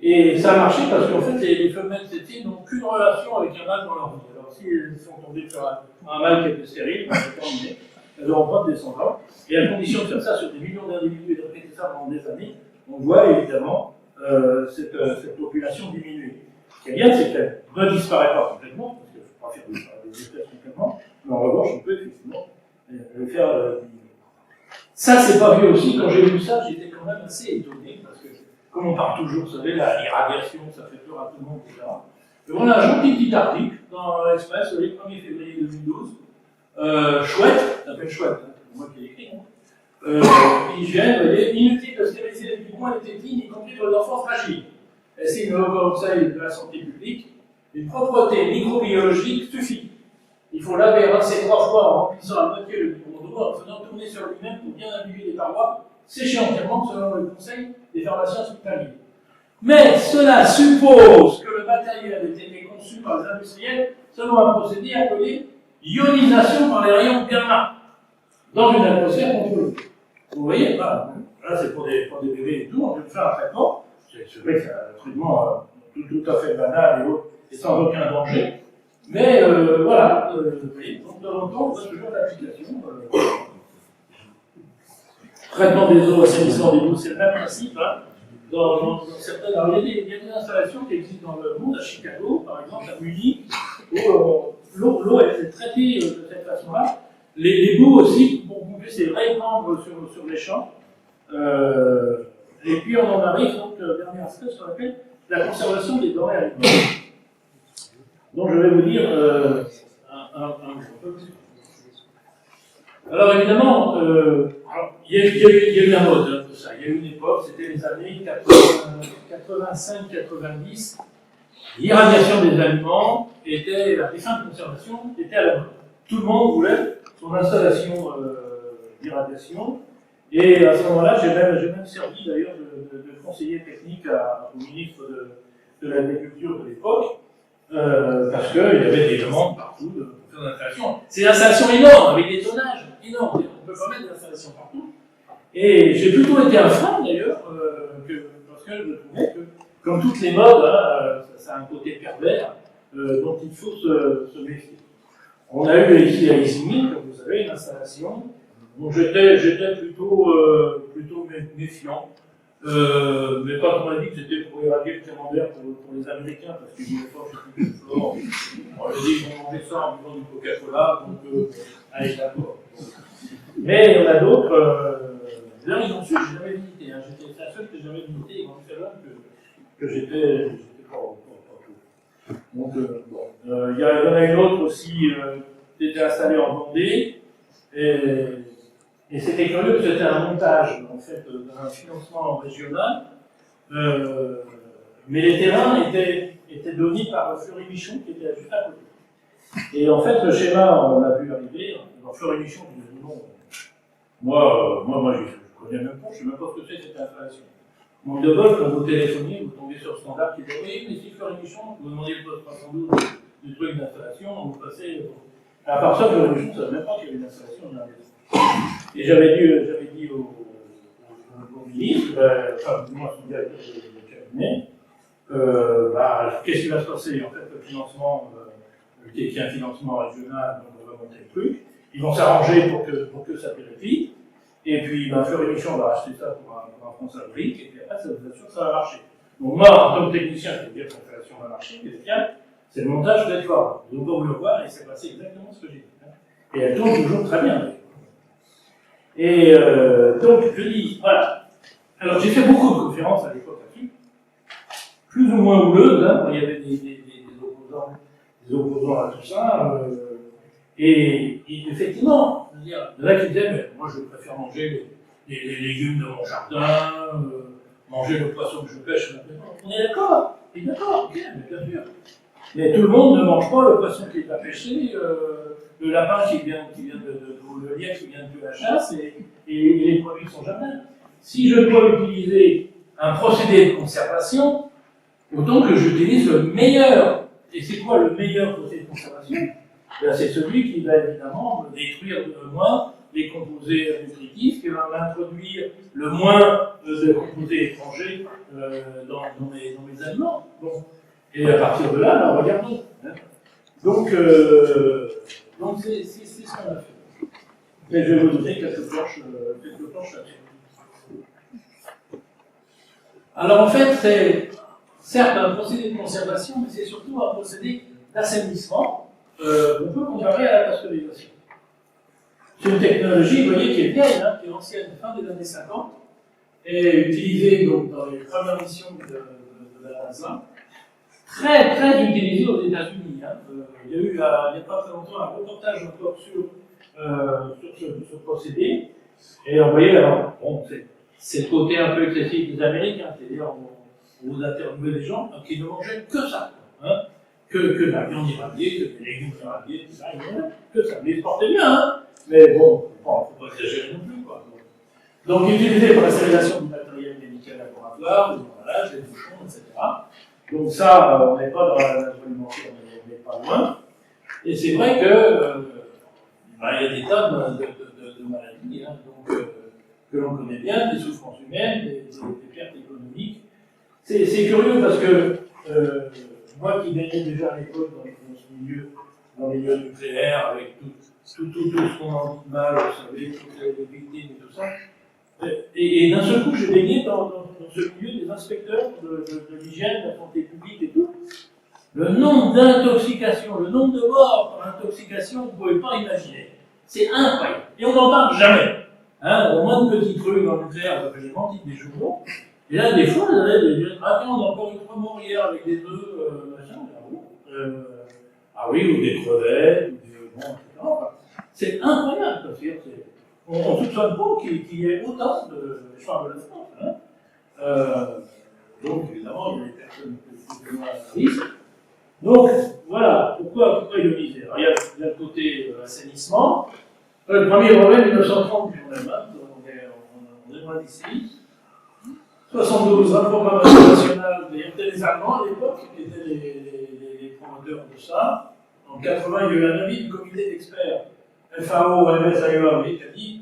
Et ça a marché parce qu'en fait, les femelles CT n'ont qu'une relation avec un mâle dans leur vie. Alors, s'ils sont tombés sur un mâle qui était stérile, c'est terminé. Elles n'auront pas de descendants. Et à condition de faire ça sur des millions d'individus et de répéter ça pendant des années, on voit évidemment cette population diminuer. Ce qui est bien, c'est qu'elle ne disparaît pas complètement, parce qu'il ne faut pas faire disparaître des espèces complètement, mais en revanche, on peut effectivement le faire diminuer. Ça, c'est pas vu aussi. Quand j'ai lu ça, j'étais quand même assez étonné, parce que, comme on parle toujours, vous savez, l'irradiation, ça fait peur à tout le monde, etc. Et voilà un gentil petit article dans l'Express, le 1er février 2012. Chouette, ça s'appelle Chouette, hein, c'est moi qui l'ai écrit. Hygiène, vous voyez, inutile de stériliser les poumons et les tétines, y compris pour les enfants fragiles. Et c'est une conseil de la santé publique. Une propreté microbiologique suffit. Il faut laver et rincer 3 fois en remplissant à moitié le biberon d'eau, en faisant tourner sur lui-même pour bien imbiber les parois, sécher entièrement selon le conseil des pharmaciens hospitaliers. Mais cela suppose que le matériel ait été conçu par les industriels selon un procédé appelé ionisation par les rayons gamma dans une atmosphère contrôlée. Vous voyez, là c'est pour des bébés et tout, on peut faire un traitement. C'est vrai que c'est un traitement tout à fait banal et sans aucun danger. Mais voilà, vous voyez, donc de temps en temps, on voit ce genre d'application. Traitement des eaux, assainissement des eaux, c'est le même principe. Hein. Dans certaines, alors, il y a des installations qui existent dans le monde, à Chicago, par exemple, à Munich, où l'eau est traitée de cette façon-là. Les boues aussi, on peut essayer de répandre sur les champs. Et puis on en arrive, donc, dernier aspect, ce qu'on appelle la conservation des denrées alimentaires. Donc je vais vous dire un peu plus. Alors évidemment, il y a eu la mode hein, de ça. Il y a eu une époque, c'était les années 85-90. L'irradiation des aliments était, la fin de conservation était à la mode. Tout le monde voulait son installation d'irradiation. Et à ce moment-là, j'ai même servi d'ailleurs de conseiller technique au ministre de l'Agriculture de l'époque, parce qu'il y avait des demandes partout de faire des installations. C'est des installations énormes, avec des tonnages énormes. On ne peut pas mettre des installations partout. Et j'ai plutôt été un frein d'ailleurs, parce que je trouvais que, comme toutes les modes, hein, ça a un côté pervers dont il faut se méfier. On a eu ici à Isigny, comme vous savez, une installation dont j'étais plutôt méfiant. Mais quand on m'a dit que c'était pour éradiquer le camembert pour les Américains, parce qu'ils ne voulaient pas que c'était fort, on leur dit qu'ils vont manger ça en buvant du Coca-Cola, donc allez, d'accord. Mais il y en a d'autres, d'ailleurs ils ont su, je n'ai jamais visité, hein, j'étais la seule que j'ai jamais visité, et quand j'étais là, que j'étais pas tout. Donc, bon. Il y en a une autre aussi qui était installée en Vendée, et c'était curieux que c'était un montage, en fait, d'un financement régional, mais les terrains étaient donnés par Fleury-Michon, qui était juste à côté. Et en fait, le schéma, on l'a vu arriver, dans Fleury-Michon, je me dis non, moi, je connais même pas, je ne sais même pas ce que c'est cette installation. Manque de bol, quand vous téléphoniez, vous tombez sur le standard qui dit oui, mais si Fleury-Michon, vous demandez le poste 312 du truc d'installation, vous passez. À part ça, Fleury-Michon, ça ne savait même pas qu'il y avait une installation de et j'avais dit au ministre, enfin, moi, son directeur de cabinet, qu'est-ce qui va se passer? En fait, le financement, qui est un financement régional, donc on va monter le truc, ils vont s'arranger pour que ça périfie, et puis Fleury-Michon va acheter ça pour un France Fabrique, et puis après, ça vous assure que ça va marcher. Donc moi, en tant que technicien, je peux dire que l'installation va marcher, mais c'est le montage de l'effort. Vous pouvez le voir, et c'est passé exactement ce que j'ai dit. Et elle tourne toujours très bien. Et donc, je dis, voilà. Alors, j'ai fait beaucoup de conférences à l'époque là-dessus, plus ou moins houleuses, hein, il y avait des opposants à tout ça, et effectivement, il y en a qui disaient, mais moi je préfère manger les légumes de mon jardin, manger le poisson que je pêche. On est d'accord, ok, mais bien sûr. Mais tout le monde ne mange pas le poisson qui est pêché, le lapin qui vient ou le lièvre qui vient de la chasse, et les produits de son jardin. Si je dois utiliser un procédé de conservation, autant que j'utilise le meilleur. Et c'est quoi le meilleur procédé de conservation? C'est celui qui va évidemment détruire le moins les composés nutritifs, qui va introduire le moins de composés étrangers dans mes aliments. Bon. Et à partir de là, regardons. Hein. Donc c'est ce qu'on a fait. Et je vais vous donner quelques planches là-dessus. Alors en fait, c'est certes un procédé de conservation, mais c'est surtout un procédé d'assainissement. On peut comparer à la pasteurisation. C'est une technologie, vous voyez, qui est vieille, hein, qui est ancienne, fin des années 50, et utilisée donc, dans les premières missions de la NASA. Très, très utilisée aux États-Unis. Hein. Il y a eu, il n'y a pas très longtemps, un reportage encore sur ce procédé. Et vous voyez, alors, bon, c'est le côté un peu excessif des Américains, c'est-à-dire vous interviewez des gens qui ne mangeaient que ça. Hein. Que de la viande irradiée, que des légumes irradiés, tout ça, que ça. Mais ils se portaient bien, hein. Mais bon, il ne faut pas exagérer non plus, quoi. Donc, utilisé pour la stérilisation du matériel médical laboratoire, des emballages, des bouchons, etc. Donc ça, on n'est pas dans l'agroalimentaire, on n'est pas loin. Et c'est vrai que il y a des tas de maladies hein, donc, que l'on connaît bien, des souffrances humaines, des pertes économiques. C'est curieux parce que moi qui baignais déjà à l'époque dans ce milieu, dans les milieux nucléaires, avec tout ce qu'on en dit mal, vous savez, toutes les victimes et tout ça, et d'un seul coup, j'ai baigné dans ce milieu des inspecteurs de l'hygiène, de la santé publique et tout. Le nombre d'intoxications, le nombre de morts par intoxication, vous ne pouvez pas imaginer. C'est incroyable. Et on n'en parle jamais. Hein, au moins de petites rues dans le nucléaire, ça fait les mentites des journaux. Et là, des fois, vous avez des ah tiens, on a encore eu 3 morts hier avec des œufs, machin, ah oui, ou des crevettes, ou des bon, etc. Enfin, c'est incroyable, parce que on ne soupçonne pas qu'il y ait autant de champs de la France. Hein. Donc, évidemment, il y a des personnes qui ont un risque. Donc, voilà, pourquoi ioniser? Alors, il y a le côté assainissement. Le premier brevet, 1930, quand même, hein, on est loin d'ici. 72, la programmation nationale, il y avait les Allemands à l'époque, qui étaient les promoteurs de ça. En 80, il y a eu un avis du comité d'experts FAO, OMS, AEA, qui a dit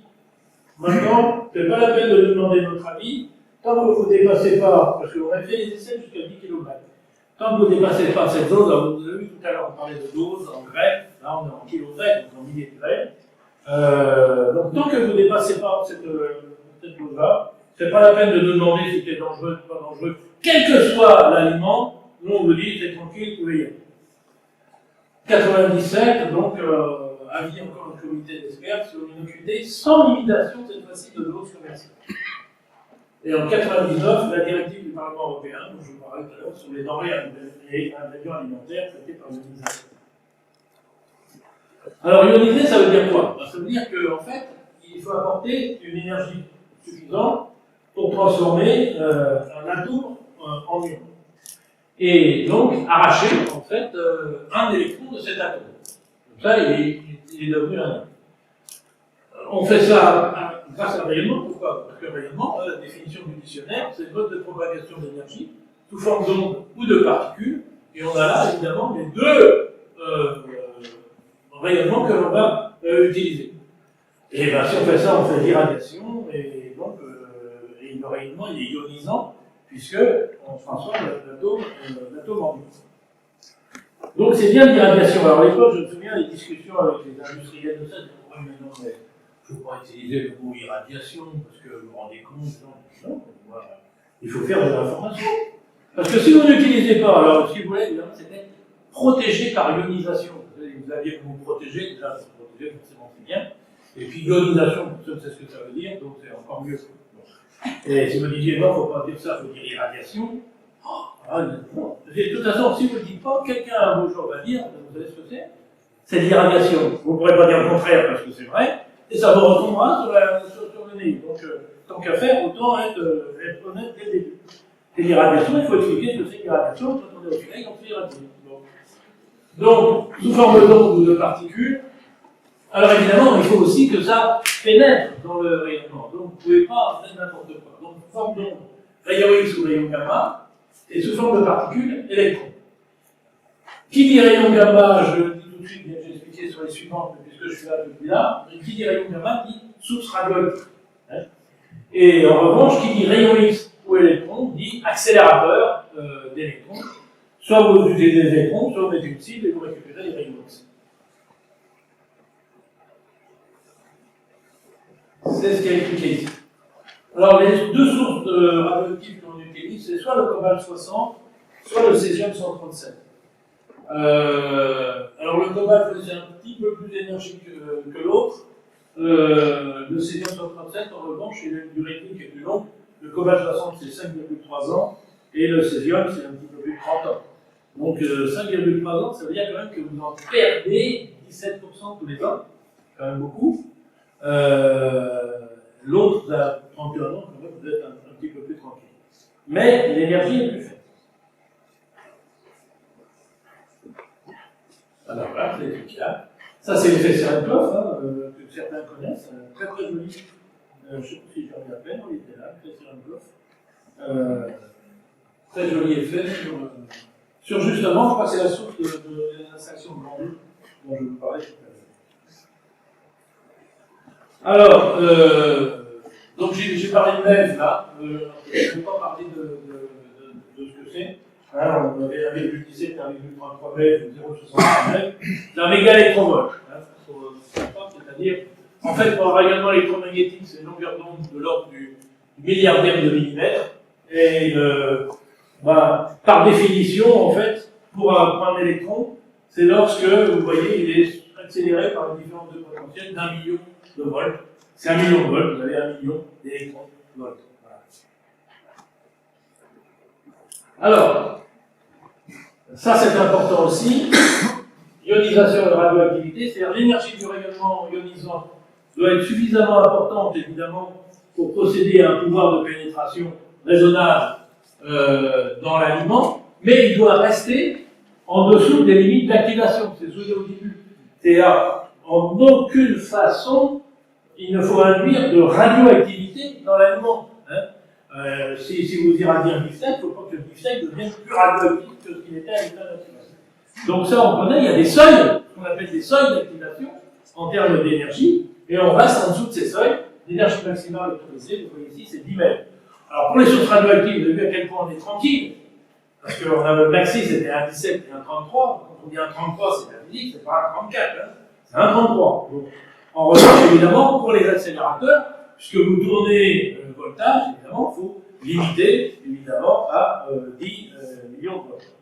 maintenant, ce n'est pas la peine de nous demander notre avis, tant que vous ne dépassez pas, parce qu'on a fait les essais jusqu'à 10 km, tant que vous ne dépassez pas cette zone, là, vous avez vu tout à l'heure, on parlait de dose en grès, là on est en kilogrès, donc en milliers de grès. Donc tant que vous ne dépassez pas cette dose-là, ce n'est pas la peine de nous demander si c'est dangereux ou pas dangereux, quel que soit l'aliment, nous on vous dit c'est tranquille, vous pouvez y aller. 97, donc avis encore un comité d'experts sur l'inocuité sans limitation cette fois-ci de dose commerciale. Et en 99, la directive du Parlement européen, dont je vous parlais tout à l'heure, sur les denrées et ingrédients alimentaires traités par l'ionisation. Alors, ioniser, ça veut dire quoi? Ça veut dire qu'en fait, il faut apporter une énergie suffisante pour transformer un atome en ion. Et donc, arracher, en fait, un électron de cet atome. Donc ça, il est devenu un ion. On fait ça grâce à un rayonnement. Pourquoi? Parce que le rayonnement, la définition du dictionnaire, c'est le mode de propagation d'énergie sous forme d'onde ou de particules. Et on a là, évidemment, les deux rayonnements que l'on va utiliser. Et bien, si on fait ça, on fait l'irradiation, et donc et le rayonnement il est ionisant, puisqu'on transforme l'atome en ion. Donc c'est bien l'irradiation. Alors à l'époque, je me souviens des discussions avec les industriels de ça, mais non, mais il ne faut pas utiliser le mot irradiation, parce que vous vous rendez compte, non, il faut faire de l'information. Parce que si vous n'utilisez pas, alors ce qu'il voulait, évidemment, c'était protéger par ionisation. Vous aviez vous protéger, déjà, protéger, forcément, c'est bien. Et puis ionisation, personne ne sait ce que ça veut dire, donc c'est encore mieux. Et si vous disiez non, il ne faut pas dire ça, il faut dire irradiation. Non. De toute façon, si vous ne le dites pas, quelqu'un un beau jour va dire, vous savez ce que c'est? C'est l'irradiation. Vous ne pourrez pas dire le contraire parce que c'est vrai, et ça vous retombera sur le nez. Donc, tant qu'à faire, autant être honnête dès le début. Et l'irradiation, il faut expliquer ce que c'est l'irradiation, quand on est au soleil, on fait irradier. Donc, sous forme d'onde ou de particules, alors évidemment, il faut aussi que ça pénètre dans le rayonnement. Donc, vous ne pouvez pas faire n'importe quoi. Donc, sous forme d'onde, rayon X ou rayon gamma, et sous forme de particules, électrons. Qui dit rayon gamma, je le dis tout de suite, j'ai expliqué sur les suivantes, puisque je suis là depuis là, qui dit rayon gamma dit source radioactive. Hein. Et en revanche, qui dit rayon X ou électron dit accélérateur d'électrons. Soit vous utilisez des électrons, soit vous mettez une cible et vous récupérez les rayons X. C'est ce qui est expliqué ici. Alors, les deux sources radioactives qu'on utilise, c'est soit le cobalt 60, soit le césium 137. Alors le cobalt c'est un petit peu plus énergique que l'autre. Le césium 137, en revanche, il a une durée de vie qui est plus longue. Le cobalt 60, c'est 5,3 ans, et le césium, c'est un petit peu plus de 30 ans. Donc 5,3 ans, ça veut dire quand même que vous en perdez 17% tous les ans, quand même beaucoup. L'autre, à 31 ans, quand même, vous êtes un petit peu plus tranquille. Mais l'énergie est plus faible. Alors voilà, c'est l'étude là. Ça, c'est l'effet Cherenkov, que certains connaissent, très très joli. Je ne sais pas si j'en ai à peine, il était là, l'effet Cherenkov. Très joli effet sur justement, je crois que c'est la source de l'installation de Bandung dont je vous parlais tout à l'heure. Alors, donc j'ai parlé de MEV là, je ne vais pas parler de ce que c'est. Alors, on avait 1,17, 1,33 MEV, 0,63 MEV. C'est un méga électronvolt. C'est-à-dire, en fait, pour le rayonnement électromagnétique, c'est une longueur d'onde de l'ordre du milliardième de millimètre. Et par définition, en fait, pour un électron, c'est lorsque, vous voyez, il est accéléré par une différence de potentiel d'1 million de volts. C'est 1 million de volts, vous avez 1 million d'électrons volts. Voilà. Alors, ça c'est important aussi. Ionisation et radioactivité, c'est-à-dire l'énergie du rayonnement ionisant doit être suffisamment importante, évidemment, pour procéder à un pouvoir de pénétration raisonnable dans l'aliment, mais il doit rester en dessous des limites d'activation. C'est ce que je vous dis. C'est-à-dire, en aucune façon, il ne faut induire de radioactivité dans l'aliment. Hein. Si vous irradiez un beefsteak, il ne faut pas que le beefsteak devienne plus radioactif que ce qu'il était à l'état d'activation. Donc ça, on connaît, il y a des seuils, qu'on appelle des seuils d'activation, en termes d'énergie, et on reste en dessous de ces seuils. L'énergie maximale autorisée, vous voyez ici, c'est 10 mètres. Alors pour les sources radioactives, vous avez vu à quel point on est tranquille, parce qu'on a le maxi, c'était un 17 et un 33. Quand on dit un 33, c'est la physique, c'est pas un 34, hein. C'est un 33. Donc, en revanche, évidemment, pour les accélérateurs, puisque vous tournez le voltage, évidemment, il faut limiter, évidemment, à 10 millions de volts.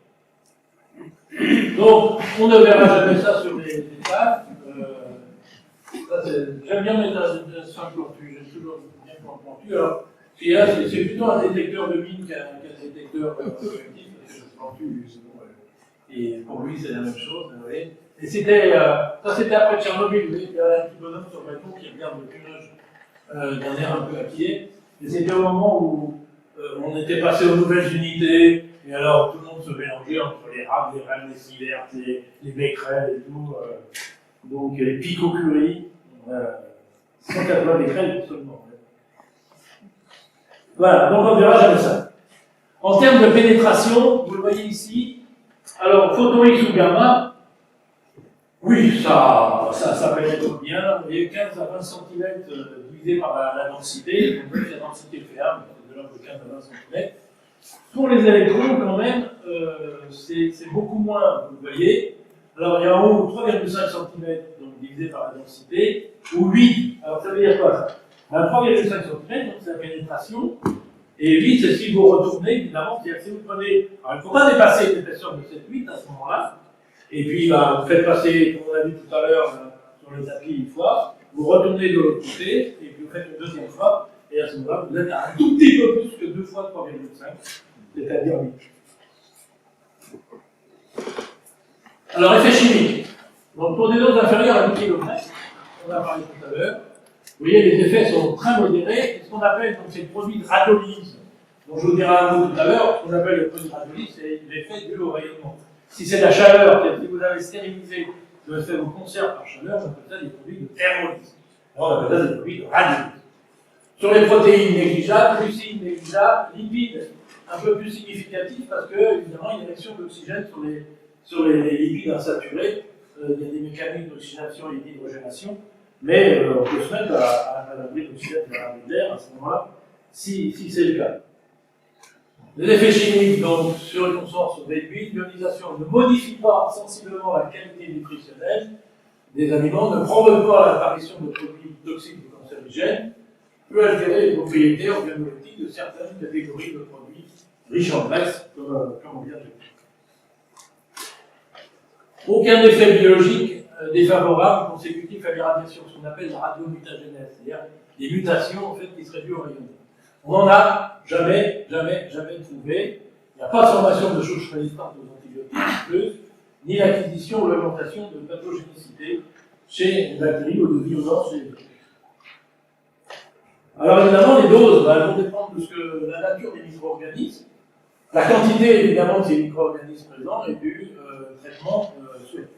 Donc, on ne verra jamais ça sur les tables. J'aime bien mettre un simple plantu, j'aime toujours bien pour un plantu. Alors, c'est plutôt un détecteur de mine qu'un détecteur radioactif, parce que le plantu, et pour lui, c'est la même chose, vous voyez. Et c'était, ça c'était après Tchernobyl, vous voyez, il y a un petit bonhomme sur le bateau qui regarde le nuage d'un air un peu inquiet. Et c'était au moment où on était passé aux nouvelles unités, et alors tout le monde se mélangeait entre les rames, les Rennes, les Sieverts, les Becquerel et tout. Donc les Pico Curie, 180 Becquerel seulement. Voilà, donc on verra jamais ça. En termes de pénétration, vous le voyez ici, alors photon X ou gamma, oui, ça pénètre bien. Vous voyez, 15 à 20 cm divisé par la densité, donc la densité fait 1, mais de l'ordre de 15 à 20 cm. Pour les électrons, quand même, c'est beaucoup moins, vous voyez. Alors, il y a en haut 3,5 cm, donc divisé par la densité, ou 8. Alors, ça veut dire quoi ça 3,5 cm, donc c'est la pénétration. Et 8, c'est si vous retournez, évidemment, c'est-à-dire si vous prenez. Alors, il ne faut pas dépasser l'épaisseur de cette 8 à ce moment-là. Et puis, vous faites passer, comme on a vu tout à l'heure, sur les applis une fois, vous retournez de l'autre côté, et puis vous faites une deuxième fois, et à ce moment-là, vous êtes à un tout petit peu plus que 2 fois 3,5, c'est-à-dire 8. Alors, effet chimique. Donc, pour des doses inférieures à 10 km, on a parlé tout à l'heure, vous voyez, les effets sont très modérés, et ce qu'on appelle donc ces produits de radiolyse, dont je vous dirai un mot tout à l'heure, ce qu'on appelle le produit de radiolyse, c'est l'effet dû au rayonnement. Si c'est la chaleur, si vous avez stérilisé le fait vos conserves par chaleur, on appelle ça des produits de thermolyse. Alors, on appelle ça des produits de radiolyse. Sur les protéines négligeables, glucides négligeables, lipides un peu plus significatifs parce que, évidemment, il y a une action d'oxygène sur les lipides insaturés. Il y a des mécanismes d'oxygénation et d'hydrogénation, mais on peut se mettre à l'abri d'oxygène de l'air à ce moment-là, si c'est le cas. Les effets chimiques, donc, sur le consort sur réduit, l'ionisation ne modifie pas sensiblement la qualité nutritionnelle des aliments, ne provoque pas l'apparition de produits toxiques ou cancérigènes, peut altérer les propriétés organoleptiques de certaines catégories de produits riche en graisse, comme on vient de dire. Aucun effet biologique défavorable consécutif à l'irradiation, ce qu'on appelle la radiomutagénèse, c'est-à-dire des mutations en fait, qui seraient dues au rayonnement. On n'en a jamais trouvé. Il n'y a pas de formation de souches résistantes aux antibiotiques, plus, ni l'acquisition ou l'augmentation de pathogénicité chez les bactéries ou de virulence chez les virus. Alors évidemment, les doses elles vont dépendre de ce que la nature des micro-organismes, la quantité évidemment de ces micro-organismes présents et du traitement souhaité.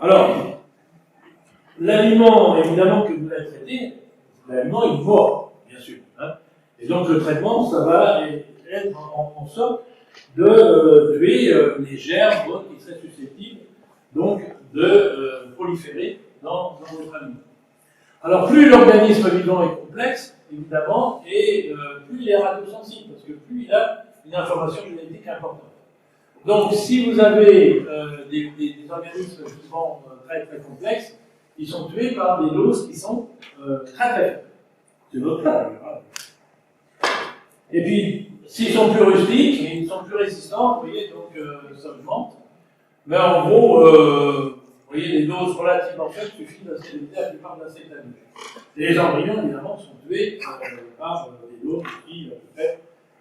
Alors, l'aliment évidemment que vous avez traité, l'aliment il est mort, bien sûr. Hein. Et donc le traitement, ça va être en sorte de tuer les germes qui seraient susceptibles donc de proliférer dans votre aliment. Alors plus l'organisme vivant est complexe, évidemment, et plus il est radiosensible, parce que plus il a une information génétique importante. Donc si vous avez des organismes vivants très complexes, ils sont tués par des doses qui sont très faibles. C'est notre cas. Et puis, s'ils sont plus rustiques, ils sont plus résistants, vous voyez, donc ça augmente. Mais en gros, vous voyez, les doses relatives en fait suffisent à stériliser la plupart de l'insecte adulte. Et les embryons, évidemment, sont tués par des doses qui, à peu près,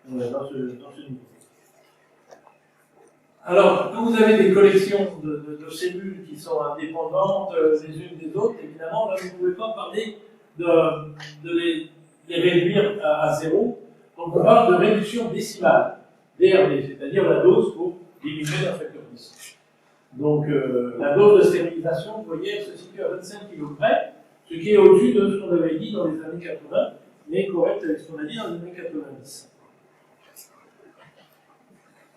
dans ce niveau. Alors, quand vous avez des collections de cellules qui sont indépendantes les unes des autres, évidemment, là, vous ne pouvez pas parler de les réduire à zéro. Donc, on parle de réduction décimale, DRD, c'est-à-dire la dose pour diminuer un facteur 10. Donc, la dose de stérilisation, vous voyez, elle se situe à 25 kg près, ce qui est au-dessus de ce qu'on avait dit dans les années 80, mais correct avec ce qu'on a dit dans les années 90.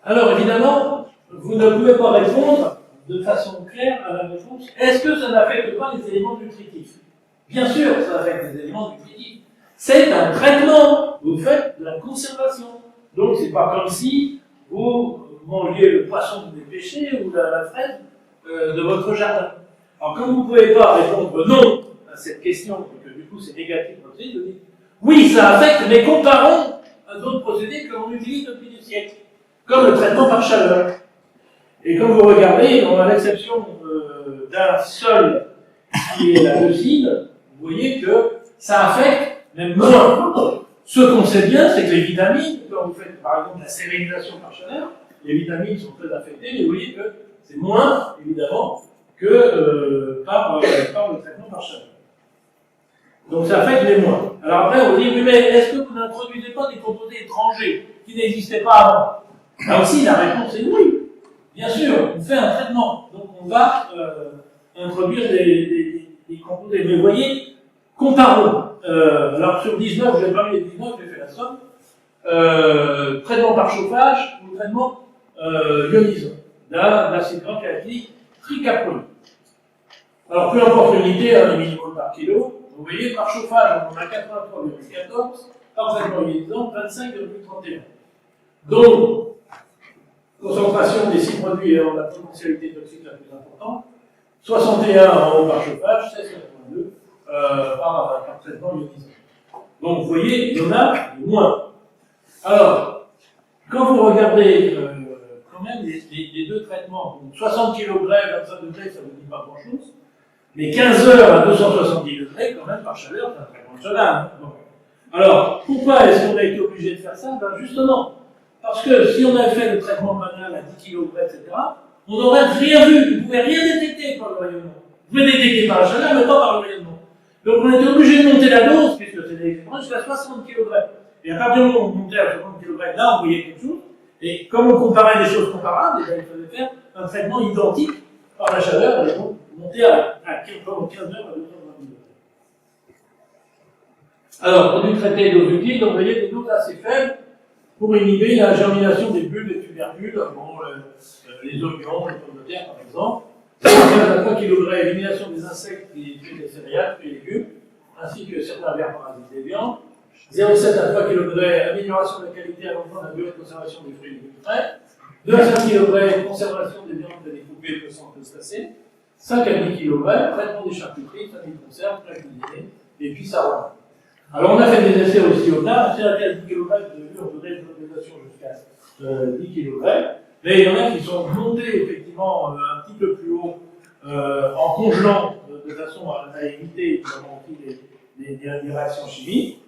Alors, évidemment, vous ne pouvez pas répondre de façon claire à la réponse. Est-ce que ça n'affecte pas les éléments nutritifs? Bien sûr, ça affecte les éléments nutritifs. C'est un traitement. Vous faites de la conservation. Donc, c'est pas comme si vous mangiez le poisson que vous avez pêché ou la fraise de votre jardin. Alors, comme vous ne pouvez pas répondre non à cette question, et que du coup c'est négatif, vous dites oui, ça affecte, mais comparons à d'autres procédés que l'on utilise depuis des siècles, comme le traitement par chaleur. Et quand vous regardez, à l'exception d'un seul qui est la leucine, vous voyez que ça affecte même moins. Ce qu'on sait bien, c'est que les vitamines, quand vous faites par exemple la stérilisation par chaleur, les vitamines sont très affectées, mais vous voyez que c'est moins, évidemment, que par le traitement par chaleur. Donc ça affecte les moins. Alors après, on dit, oui, mais est-ce que vous n'introduisez pas des composés étrangers qui n'existaient pas avant? Là aussi, la réponse est oui. Bien sûr, on fait un traitement. Donc on va introduire des composés. Mais vous voyez, comparons. Alors sur 19, je n'ai pas mis les 19, j'ai fait la somme. Traitement par chauffage ou traitement ionisant d'un acide glycolique tricaprone. Alors peu importe l'unité, les millimoles par kilo. Vous voyez, par chauffage, on a 83,14, par traitement ionisant, 25,31. Donc, concentration des 6 produits ayant la potentialité toxique la plus importante, 61 en haut par chauffage, 16,82 par traitement ionisant. Donc vous voyez, il y en a moins. Alors, quand vous regardez quand même les deux traitements, donc 60 kg grès, 25 degrés, ça ne vous dit pas grand-chose, mais 15 heures à 270 degrés, quand même par chaleur, c'est un traitement de chaleur. Bon. Alors, pourquoi est-ce qu'on a été obligé de faire ça? Ben justement, parce que si on avait fait le traitement banal à 10 kg, etc., on n'aurait rien vu, vous ne pouvez rien détecter par le rayonnement. Vous pouvez détecter par la chaleur, mais pas par le rayonnement. Donc on a été obligé de monter la dose, puisque c'est des expériences, jusqu'à 60 kg. Et à partir du moment où on montait à 60 kg, là on voyait quelque chose, et comme on comparait des choses comparables, il fallait faire un traitement identique par la chaleur, et donc monter à 15 heures à 220 degrés. Alors, produits traités et doses utiles, donc vous voyez des doses assez faibles, pour inhiber la germination des bulbes et tubercules, les oignons, les pommes de terre par exemple. 15 à 3 kg, élimination des insectes et des céréales, fruits et légumes, ainsi que certains vers parasites des viandes. 0,7 à 3 kg, amélioration de la qualité à l'emploi de la durée de conservation des fruits et légumes frais. 2 à 5 kg, conservation des viandes découpées sans crustacés. 5 à 10 kg, traitement des charcuteries, famille de conserve, plat cuisiné, et puis ça va. Alors on a fait des essais aussi au tas, c'est à 10 km de mur de désodérisation jusqu'à 10 km, mais il y en a qui sont montés effectivement un petit peu plus haut en congelant de façon à éviter évidemment aussi des réactions chimiques.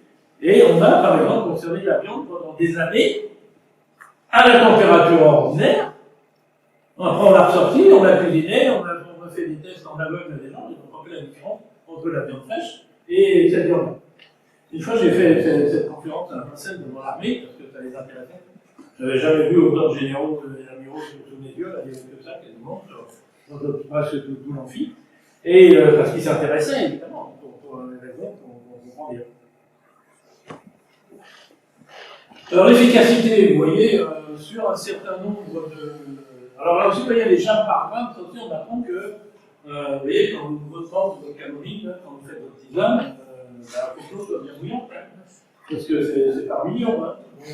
Et on a par exemple conservé la viande pendant des années à la température ordinaire. Après on l'a ressorti, on l'a cuisiné, on a fait des tests en aveugle des gens, ils ont compris la différence entre la viande fraîche et cette viande-là. Une fois, j'ai fait cette conférence à Vincennes devant l'armée, parce que ça les intéressait. Je n'avais jamais vu autant de généraux et d'amiraux sous mes yeux, là, il y avait que ça, quasiment, dans presque tout l'amphi. Et parce qu'ils s'intéressaient, évidemment, pour les raisons qu'on comprend bien. Alors, l'efficacité, vous voyez, sur un certain nombre de. Alors, là aussi, vous voyez, les charmes par gramme, aussi, on apprend que, vous voyez, quand vous votez votre calorie, quand vous faites votre tisane, quelque chose soit bien bouillant, parce que c'est par million. Hein. Bon,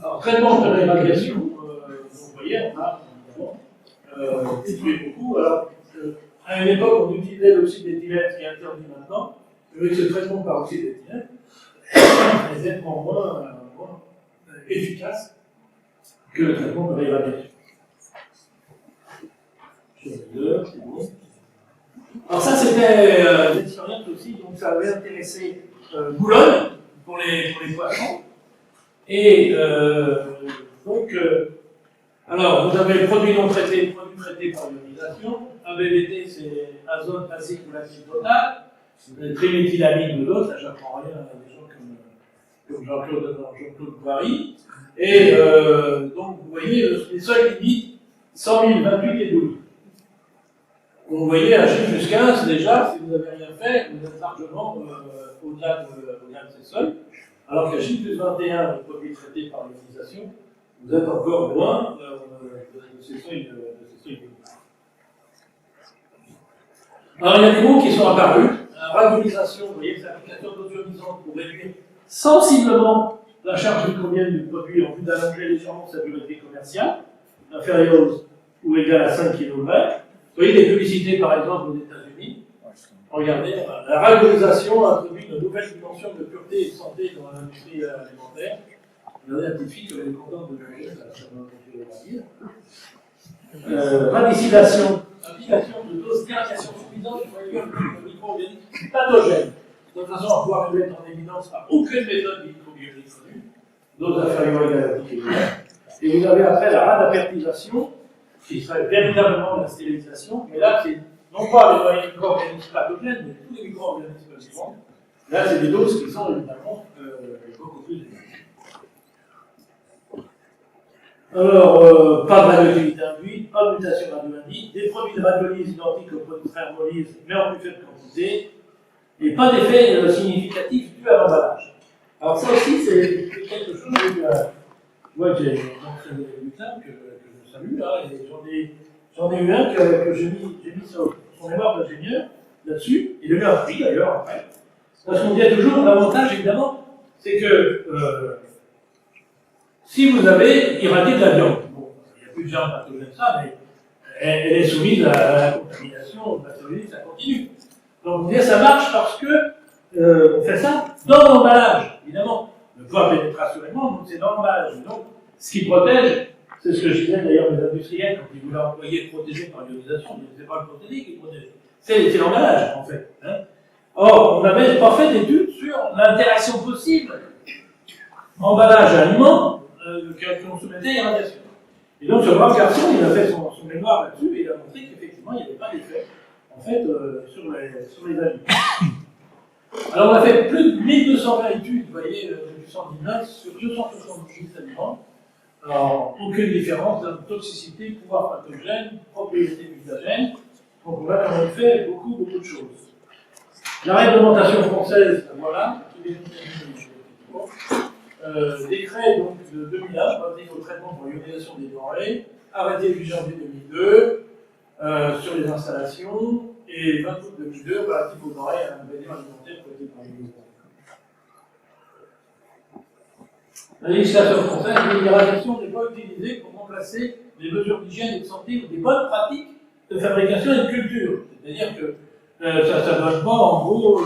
alors, traitement de l'éradication, vous voyez, on a évidemment détruit beaucoup. Alors, à une époque, on utilisait l'oxyde d'éthylène, qui est interdit maintenant, avec ce traitement par oxyde d'éthylène, est nettement moins efficace que le traitement de l'éradication. C'est bon. Alors ça, c'était l'expérience aussi, donc ça avait intéressé Boulogne pour les poissons. Et donc, alors vous avez produits non traités, produits traités par ionisation. ABVT, c'est azote, basique ou l'acide total. Triméthylamine ou d'autres, ça j'apprends rien à des gens comme Jean-Claude Boiry. Et donc vous voyez, les seuils limites 100 000, 28 et 12. Vous voyez, un chiffre plus 15, déjà, si vous n'avez rien fait, vous êtes largement au-delà de ces seuils. Alors qu'un chiffre plus 21, les produits traités par l'utilisation, vous êtes encore loin de ces seuils. Alors, il y a des mots qui sont apparus. Radionisation, vous voyez, c'est l'application d'autonisante pour réduire sensiblement la charge microbienne du produit en vue d'allonger légèrement sa durée de vie commerciale, inférieure ou égale à 5 kg. Vous voyez des publicités, par exemple, aux États-Unis. Regardez, la radionisation a introduit une nouvelle dimension de pureté et de santé dans l'industrie alimentaire. Regardez la petite fille qui est contente de manger, ça va dire. Radicilation, application de doses d'irradiation suffisante pour réduire le micro-organisme pathogène, de façon à pouvoir le mettre en évidence par aucune méthode microbiologique connue, dose inférieure ou égale à 10 kg. Et vous avez après la radapertisation, qui serait véritablement la stérilisation, mais là, c'est non pas les micro-organismes pathogènes, mais tous les micro-organismes vivants. Là, c'est des doses qui sont évidemment beaucoup plus élevées. Alors, pas de radioactivité induite, pas de mutation radioinduite, des produits de radiolyse identiques aux produits de thermolyse, mais en plus faible quantité, et pas d'effet significatif dû à l'emballage. Alors, ça aussi, c'est quelque chose que je vois que j'ai montré des bulletins que je salue, là, et j'en ai eu un que j'ai mis sur son mémoire d'ingénieur là-dessus, il a eu un prix d'ailleurs après. Parce qu'on dit toujours, l'avantage évidemment, c'est que si vous avez irradié de la viande, bon, il n'y a plus de viande pathogène que ça, mais elle est soumise à la contamination pathogène, ça continue. Donc vous dites, ça marche parce que on fait ça dans l'emballage, évidemment. Ne pas pénétrer assurément, donc c'est dans l'emballage. Donc, ce qui protège, c'est ce que je disais d'ailleurs aux industriels quand ils voulaient employer protéger par l'ionisation, mais c'est pas le procédé qui protège, c'est l'emballage en fait. Hein. Or, on n'avait pas fait d'études sur l'interaction possible emballage-aliment qu'on soumettait à irradiation. Et donc, ce brave garçon, il a fait son mémoire là-dessus et il a montré qu'effectivement, il n'y avait pas d'effet en fait, sur les aliments. Alors, on a fait plus de 1220 études, vous voyez, depuis 119, sur 270 aliments. Alors, aucune différence de toxicité, pouvoir pathogène, propriété mutagène. Donc, on a quand même fait beaucoup de choses. La réglementation française, voilà, décret donc, de 2001, relatif au traitement pour l'ionisation des denrées, arrêté du janvier 2002, sur les installations, et 20 août 2002, relatif aux denrées et à l'ingrédient alimentaire traité par l'ionisation. La législation française, l'irradiation n'est pas utilisée pour remplacer les mesures d'hygiène et de santé ou des bonnes pratiques de fabrication et de culture. C'est-à-dire que ça ne donne pas, en gros,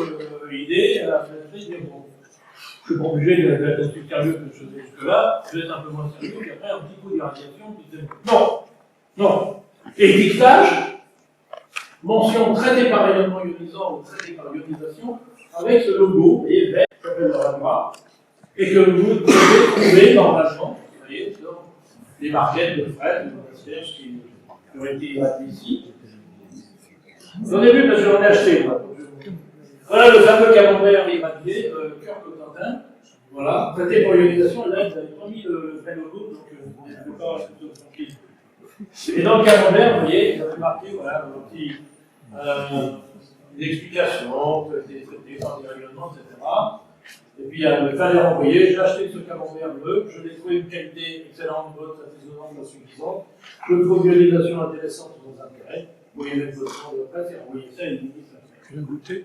peu idée, à la fin de dire bon, je suis pas obligé d'être aussi sérieux que je faisais jusque-là, je vais être un peu moins sérieux, puis après un petit coup d'irradiation, puis c'est bon. Non, non. Étiquetage, mention traité par rayonnement ionisant ou traité par ionisation, avec ce logo, et vert, qui s'appelle le radar, et que vous devez trouver normalement, vous voyez, sur les marquettes de fret, de concierge qui ont été irradiées ici. J'en ai vu parce que j'en ai acheté, moi. Voilà le fameux camembert irradié, cœur Cotentin. Voilà, traité pour ionisation, et là, ils n'avaient pas mis le vrai logo, donc on n'avait pas plutôt tranquille. Et dans le camembert, vous voyez, ils avaient marqué, voilà, un petit, des explications, des traités par des rayonnements, etc. Et puis il fallait renvoyer, j'ai acheté ce camembert bleu, je l'ai trouvé une qualité excellente, bonne, satisfaisante, suffisante. Je trouve une ionisation intéressante pour vos intérêts. Vous voyez mettre votre nom de presse et renvoyer ça et il dit ça. Tu l'as goûté?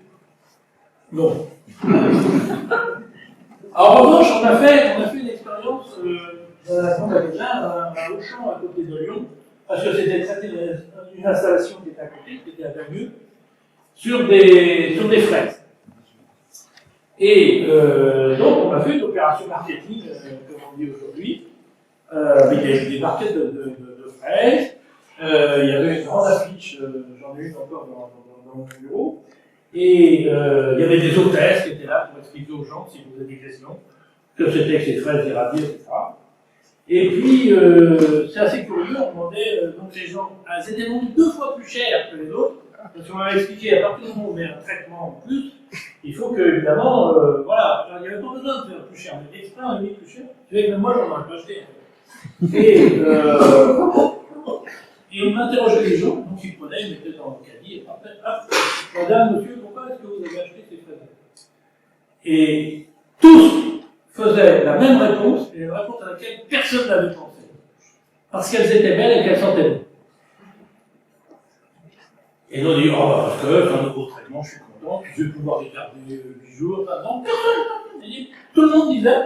Non. Alors, en revanche, on a fait une expérience dans la Grande Avena, à Auchan, à côté de Lyon, parce que c'était traité une installation qui était à côté, qui était à Bagneux, sur des fraises. Et donc, on a fait une opération marketing, comme on dit aujourd'hui, avec des marquettes de fraises. Il y avait une grande affiche, j'en ai une encore dans mon bureau. Et il y avait des hôtesses qui étaient là pour expliquer aux gens, si vous avez des questions, que c'était que ces fraises irradiées, etc. Et puis, c'est assez curieux, on demandait, donc les gens, elles étaient vendues 2 fois plus chères que les autres, parce qu'on avait expliqué, à partir du moment où on met un traitement en plus, il faut que, évidemment, voilà, il n'y avait pas besoin de faire plus cher, mais exprès, on a mis plus cher, tu vois que même moi, j'en aurais pas acheté. Et on interrogeait les gens, donc ils prenaient, ils mettaient dans le caddie, et après, hop, madame, monsieur, pourquoi est-ce que vous avez acheté ces fraises? Et tous faisaient la même réponse, et une réponse à laquelle personne n'avait pensé. Parce qu'elles étaient belles et qu'elles sentaient bon. Et nous on dit, oh, bah, parce que c'est un nouveau traitement, je suis content, je vais pouvoir les garder 8 jours, non, personne. Tout le monde disait,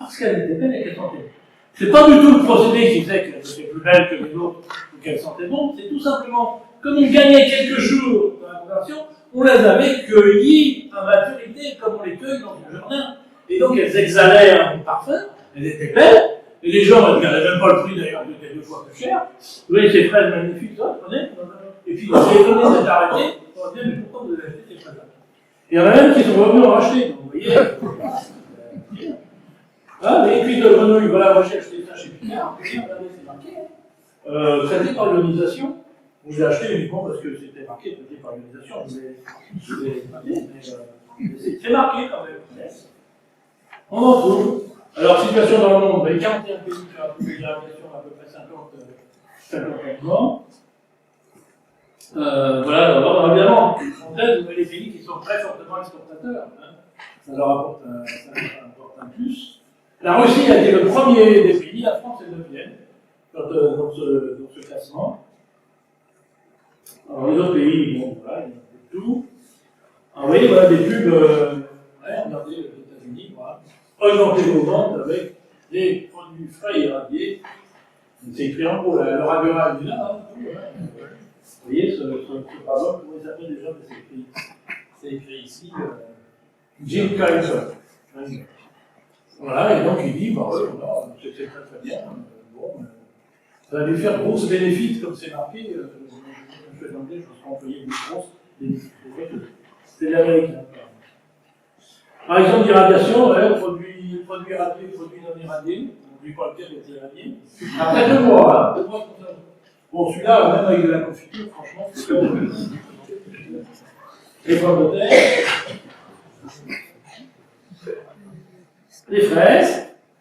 parce qu'elles étaient belles et qu'elles sentaient bon. C'est pas du tout le procédé qui faisait qu'elles étaient plus belles que les autres ou qu'elles sentaient bon, c'est tout simplement, comme on gagnait quelques jours dans la conversion, on les avait cueillies à maturité, comme on les cueille dans le jardin. Et donc elles exhalaient un bon parfum, elles étaient belles, et les gens ne regardaient même pas le prix d'ailleurs, elles étaient 2 fois plus cher. Vous voyez ces fraises magnifiques, ça, prenez, et puis quand les données s'est arrêté, on va dire, mais pourquoi vous avez acheté ces fraises-là? Il y en a même qui sont revenus en racheter, donc vous voyez. Ah, les cuisses de grenouille, voilà, moi j'ai acheté ça chez Picard, regardez, c'est marqué. Traité par ionisation, je l'ai acheté uniquement parce que c'était marqué traité par ionisation, je l'ai traité, mais c'est marqué quand même. On en trouve. Alors, situation dans le monde, il y a 41 pays qui ont approuvé l'irradiation, à peu près 50 morts. Voilà, alors évidemment, en tête, vous avez les pays qui sont très fortement exportateurs. Hein. Ça leur apporte un plus. La Russie a été le premier des pays, la France est le 9e dans ce classement. Alors les autres pays, bon, voilà, il y a un peu de tout. Alors vous voyez, voilà des pubs, regardez les États-Unis, voilà. Augmentez vos ventes avec des produits frais irradiés. C'est écrit en gros, le radioral est là, tout. Vous voyez, ce pardon, comment il s'appelle déjà, c'est écrit ici, Jim Carlson. Voilà, et donc il dit, bah ouais, voilà, c'est très très bien. Bon, ça va lui faire grosse bénéfice, comme c'est marqué. Je fais l'anglais, je serai employé des grosses bénéfices. C'est l'américain. Par exemple, l'irradiation, produit irradié, produit non irradié, on dit pas lequel est irradié. Après 2 mois, hein, 2 mois comme ça. Bon, celui-là, même avec de la confiture, franchement, c'est comme les pommes de terre. Les fraises,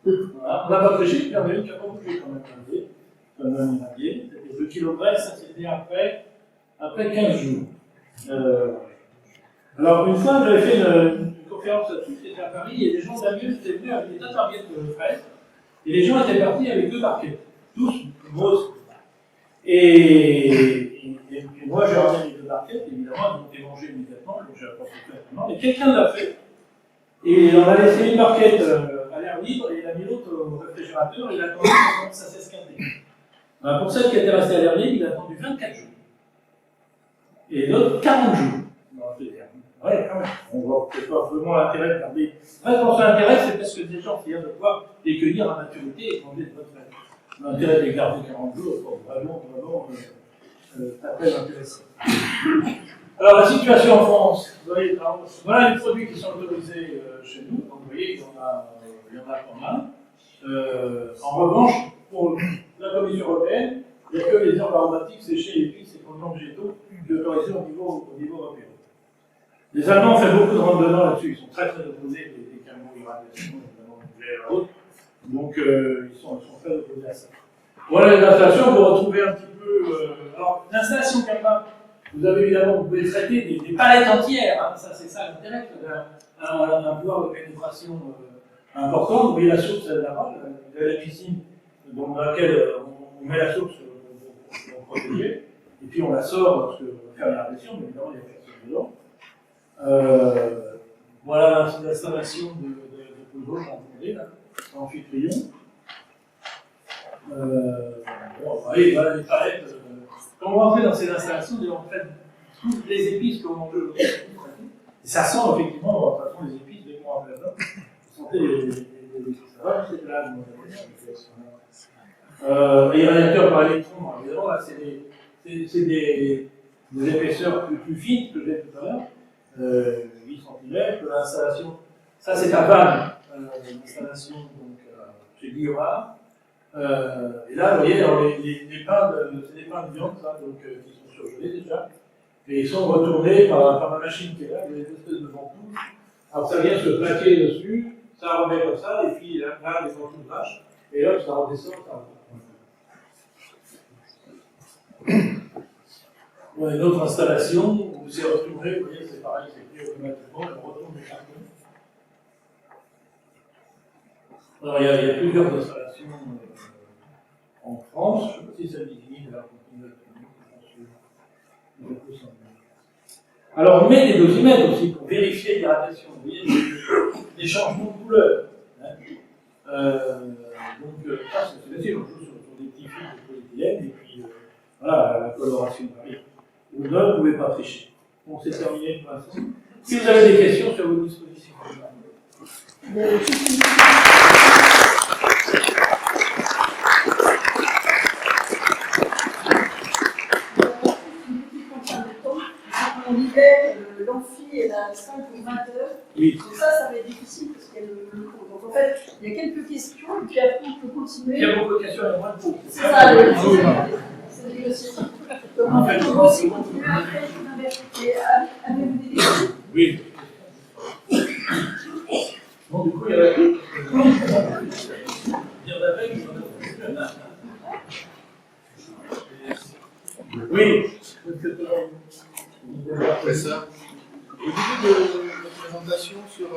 voilà. On n'a pas triché, il y en a une qui n'a pas bougé quand même, comme un irradié. C'était 2 kg de graisse, ça c'était après 15 jours. Alors, une fois, j'avais fait une conférence là-dessus, c'était à Paris, et les gens d'Amieux étaient venus avec des tas de barquettes de fraises, et les gens étaient partis avec 2 barquettes, tous grosses. Et moi, j'ai ramené les 2 barquettes, évidemment, elles ont été mangées immédiatement, donc j'ai apporté maintenant, mais quelqu'un l'a fait. Et on a laissé une barquette à l'air libre et il a mis l'autre au réfrigérateur et il a attendu que ça s'esquinter. Ben, pour celle qui était restée à l'air libre, il a attendu 24 jours. Et l'autre, 40 jours. Ouais, quand même. On voit c'est pas vraiment l'intérêt de garder. En fait, quand c'est l'intérêt, c'est parce que des gens viennent de pouvoir les cueillir à maturité et manger de votre fête. L'intérêt de les garder 40 jours, c'est vraiment, très intéressant. Alors, la situation en France, vous voyez, voilà les produits qui sont autorisés chez nous. Donc, vous voyez, il y en a pas mal. En revanche, pour la Commission européenne, il n'y a que les herbes aromatiques séchées, épices et condiments végétaux qui sont autorisés au niveau européen. Les Allemands ont fait beaucoup de rentre-dedans là-dessus. Ils sont très opposés des carbo-irradiations, notamment nucléaires et autres. Donc, ils sont très opposés à ça. Voilà les installations, vous retrouvez un petit peu. Alors, l'installation Kappa, vous avez évidemment, vous pouvez traiter des palettes entières. Hein, ça, c'est ça l'intérêt. Un pouvoir de pénétration important. Vous voyez la source là-bas, la piscine dans laquelle on met la source pour protéger. Et puis on la sort parce qu'on va faire l'irradiation, mais évidemment, il y a personne dedans. Voilà l'installation de poudre jaune, là, amphitryon. Bon, voyez, voilà les palettes. Quand on va entrer dans ces installations, en fait, toutes les épices qu'on mange aujourd'hui, et ça sent effectivement, de toute façon, les épices, dès qu'on rentre là-dedans, vous sentez les épices. Ça va, c'est là, les radiateurs par électrons, évidemment, là, c'est des épaisseurs plus fines que j'ai tout à l'heure, 8 cm. L'installation, ça c'est la vanne, l'installation chez Guillaume. Et là, vous voyez, alors, les pains c'est des pains de viande là, donc, qui sont surgelés déjà, et ils sont retournés par la machine qui est là, il y a une espèce de ventouse. Alors ça vient se plaquer dessus, ça remet comme ça, et puis là, les ventouses lâchent, et là, ça redescend, ça remet. Bon, une autre installation, où c'est retourné, vous voyez, c'est pareil, c'est pris automatiquement, on retourne les cartons. Alors il y a plusieurs installations en France, je ne sais pas si ça définit de la continuité. Alors on met des dosimètres aussi pour vérifier l'hydratation. Vous voyez, des changements de couleur. Hein. Donc ça c'est facile, on joue sur des petits fils de polyéthylène, et puis voilà, la coloration varie. Vous ne pouvez pas tricher. Bon, c'est terminé pour l'instant. Si vous avez des questions sur vos dispositions. On libère l'amphi et la salle pour 20 heures. Oui. Donc ça va être difficile parce qu'il y a le cours. Donc en fait, il y a quelques questions et puis après on peut continuer. Il y a beaucoup de questions et moins de cours. C'est ça, c'est la négociation. Donc en fait, on peut aussi continuer après. Et avez-vous des questions? Oui. Bon, du coup, il y a la coupe. Dire d'après, il y en a plus. Oui. Professeur, au début de votre présentation sur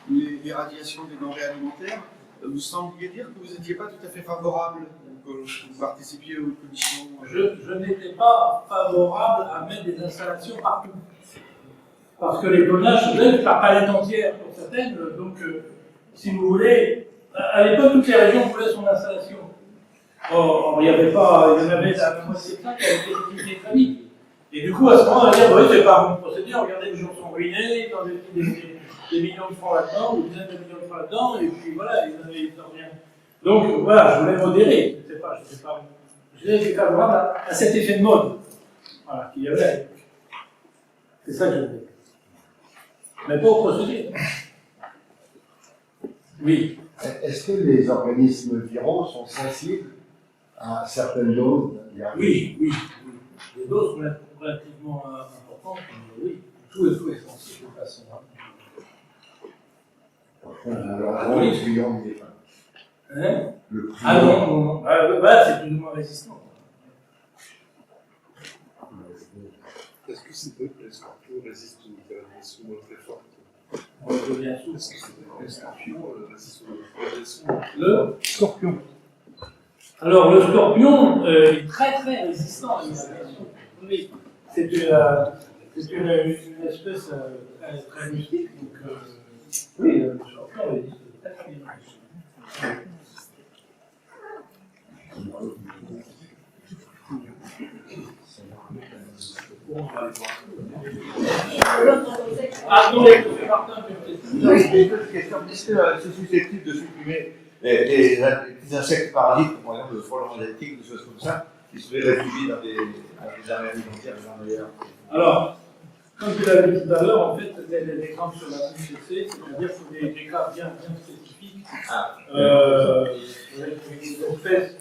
les radiations des denrées alimentaires, vous sembliez dire que vous n'étiez pas tout à fait favorable, que vous participiez aux commissions. Je n'étais pas favorable à mettre des installations partout. Parce que les clonages se faisaient par palette entière pour certaines, donc si vous voulez, à l'époque, toutes les régions voulaient son installation. Or, il y en avait la moitié de ça qui avait été utilisé très vite. Et du coup, à ce moment-là, on va dire, oui, c'est pas un bon procédé, regardez, les gens sont ruinés, ils ont des millions de francs là-dedans, ou des dizaines de millions de francs là-dedans, et puis voilà, ils n'avaient rien. Donc voilà, je voulais modérer, je n'étais pas favorable à cet effet de mode, voilà, qu'il y avait à l'époque. C'est ça que je voulais. Mais pas au procédé. Oui. Est-ce que les organismes viraux sont sensibles à certaines doses? Oui. Les doses sont relativement importantes, mais oui. Tout est sensible de façon. Alors, le bouillon n'est pas. Hein? Le Ah non. C'est plus ou moins résistant. Est-ce que c'est vrai que les scorpions résistent aux radiations très fortes? On revient sous. Est-ce que les scorpions résistent aux radiations? Le scorpion. Alors, le scorpion est très résistant à une radiation. Oui, c'est une espèce très mystique. Donc, oui, le scorpion résiste très bien. Bon, on va aller voir. Attendez. M. Martin qui ont fait Une petite question, est-ce que c'est susceptible de supprimer les petits insectes parasites, par exemple le frelon asiatique, des choses comme ça, qui seraient réfugiés dans des armées alimentaires et dans les Alors, comme je l'avais dit tout à l'heure, en fait, l'exemple sur la CCC, c'est-à-dire que des cas bien spécifiques, avec des espèces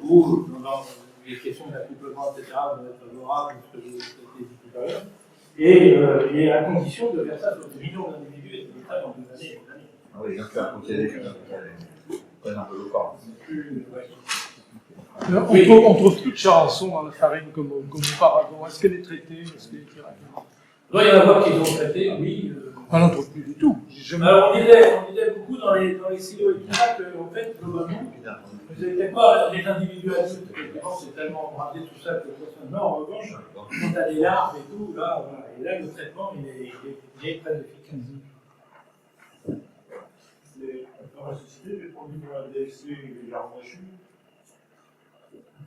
où, dans les questions d'accouplement, etc., doivent être favorables, ce que je vous ai dit tout à l'heure, et à condition de faire ça sur des millions d'individus et de l'État dans des années et des années. Ah oui, donc c'est un procédé qui est un peu local. On trouve plus de charançon dans la farine comme auparavant. Est-ce qu'elle est traitée? Est-ce qu'elle est tirée? Il doit y en avoir qui sont traités, oui. On n'en trouve plus du tout. Alors, on disait beaucoup dans les silos et tout ça qu'en fait, globalement, vous n'avez pas les individus adultes, évidemment, c'est tellement brandé tout ça que ça se. Non, en revanche, quand on a des larves et tout, là, voilà. Et là, le traitement, il est très efficace. On peut ressusciter des produits de la DSC et les larves mochues.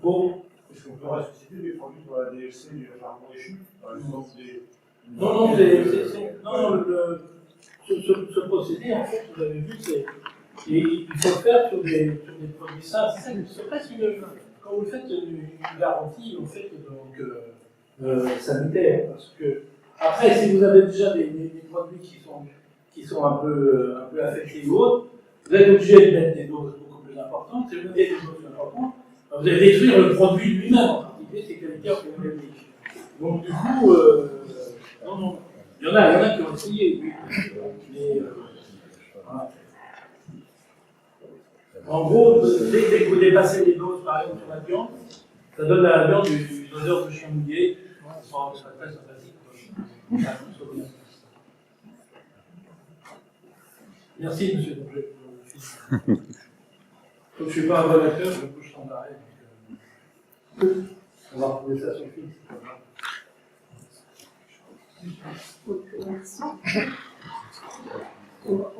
Bon. Est-ce qu'on peut ressusciter des produits de la DSC et les larves mochues? Par exemple, des. Non, ce procédé, en fait, vous avez vu, il faut le faire sur des produits sains. C'est presque quand vous faites une garantie, vous faites donc sanitaire, parce que après, si vous avez déjà des produits qui sont un peu affectés ou autres, vous êtes obligé de mettre des doses beaucoup plus importantes. Si vous mettez des doses importantes, vous allez détruire le produit lui-même, en particulier ses qualités organoleptiques. Donc du coup, non. Il y en a qui ont essayé, oui. Mais, voilà. En gros, dès que vous dépassez les doses, par exemple, sur la viande, ça donne à la viande une odeur de chien mouillé. C'est très sympathique. Merci, monsieur. Comme je ne suis pas un bon acteur, je couche sans arrêt. On va retrouver ça sur le film. Merci.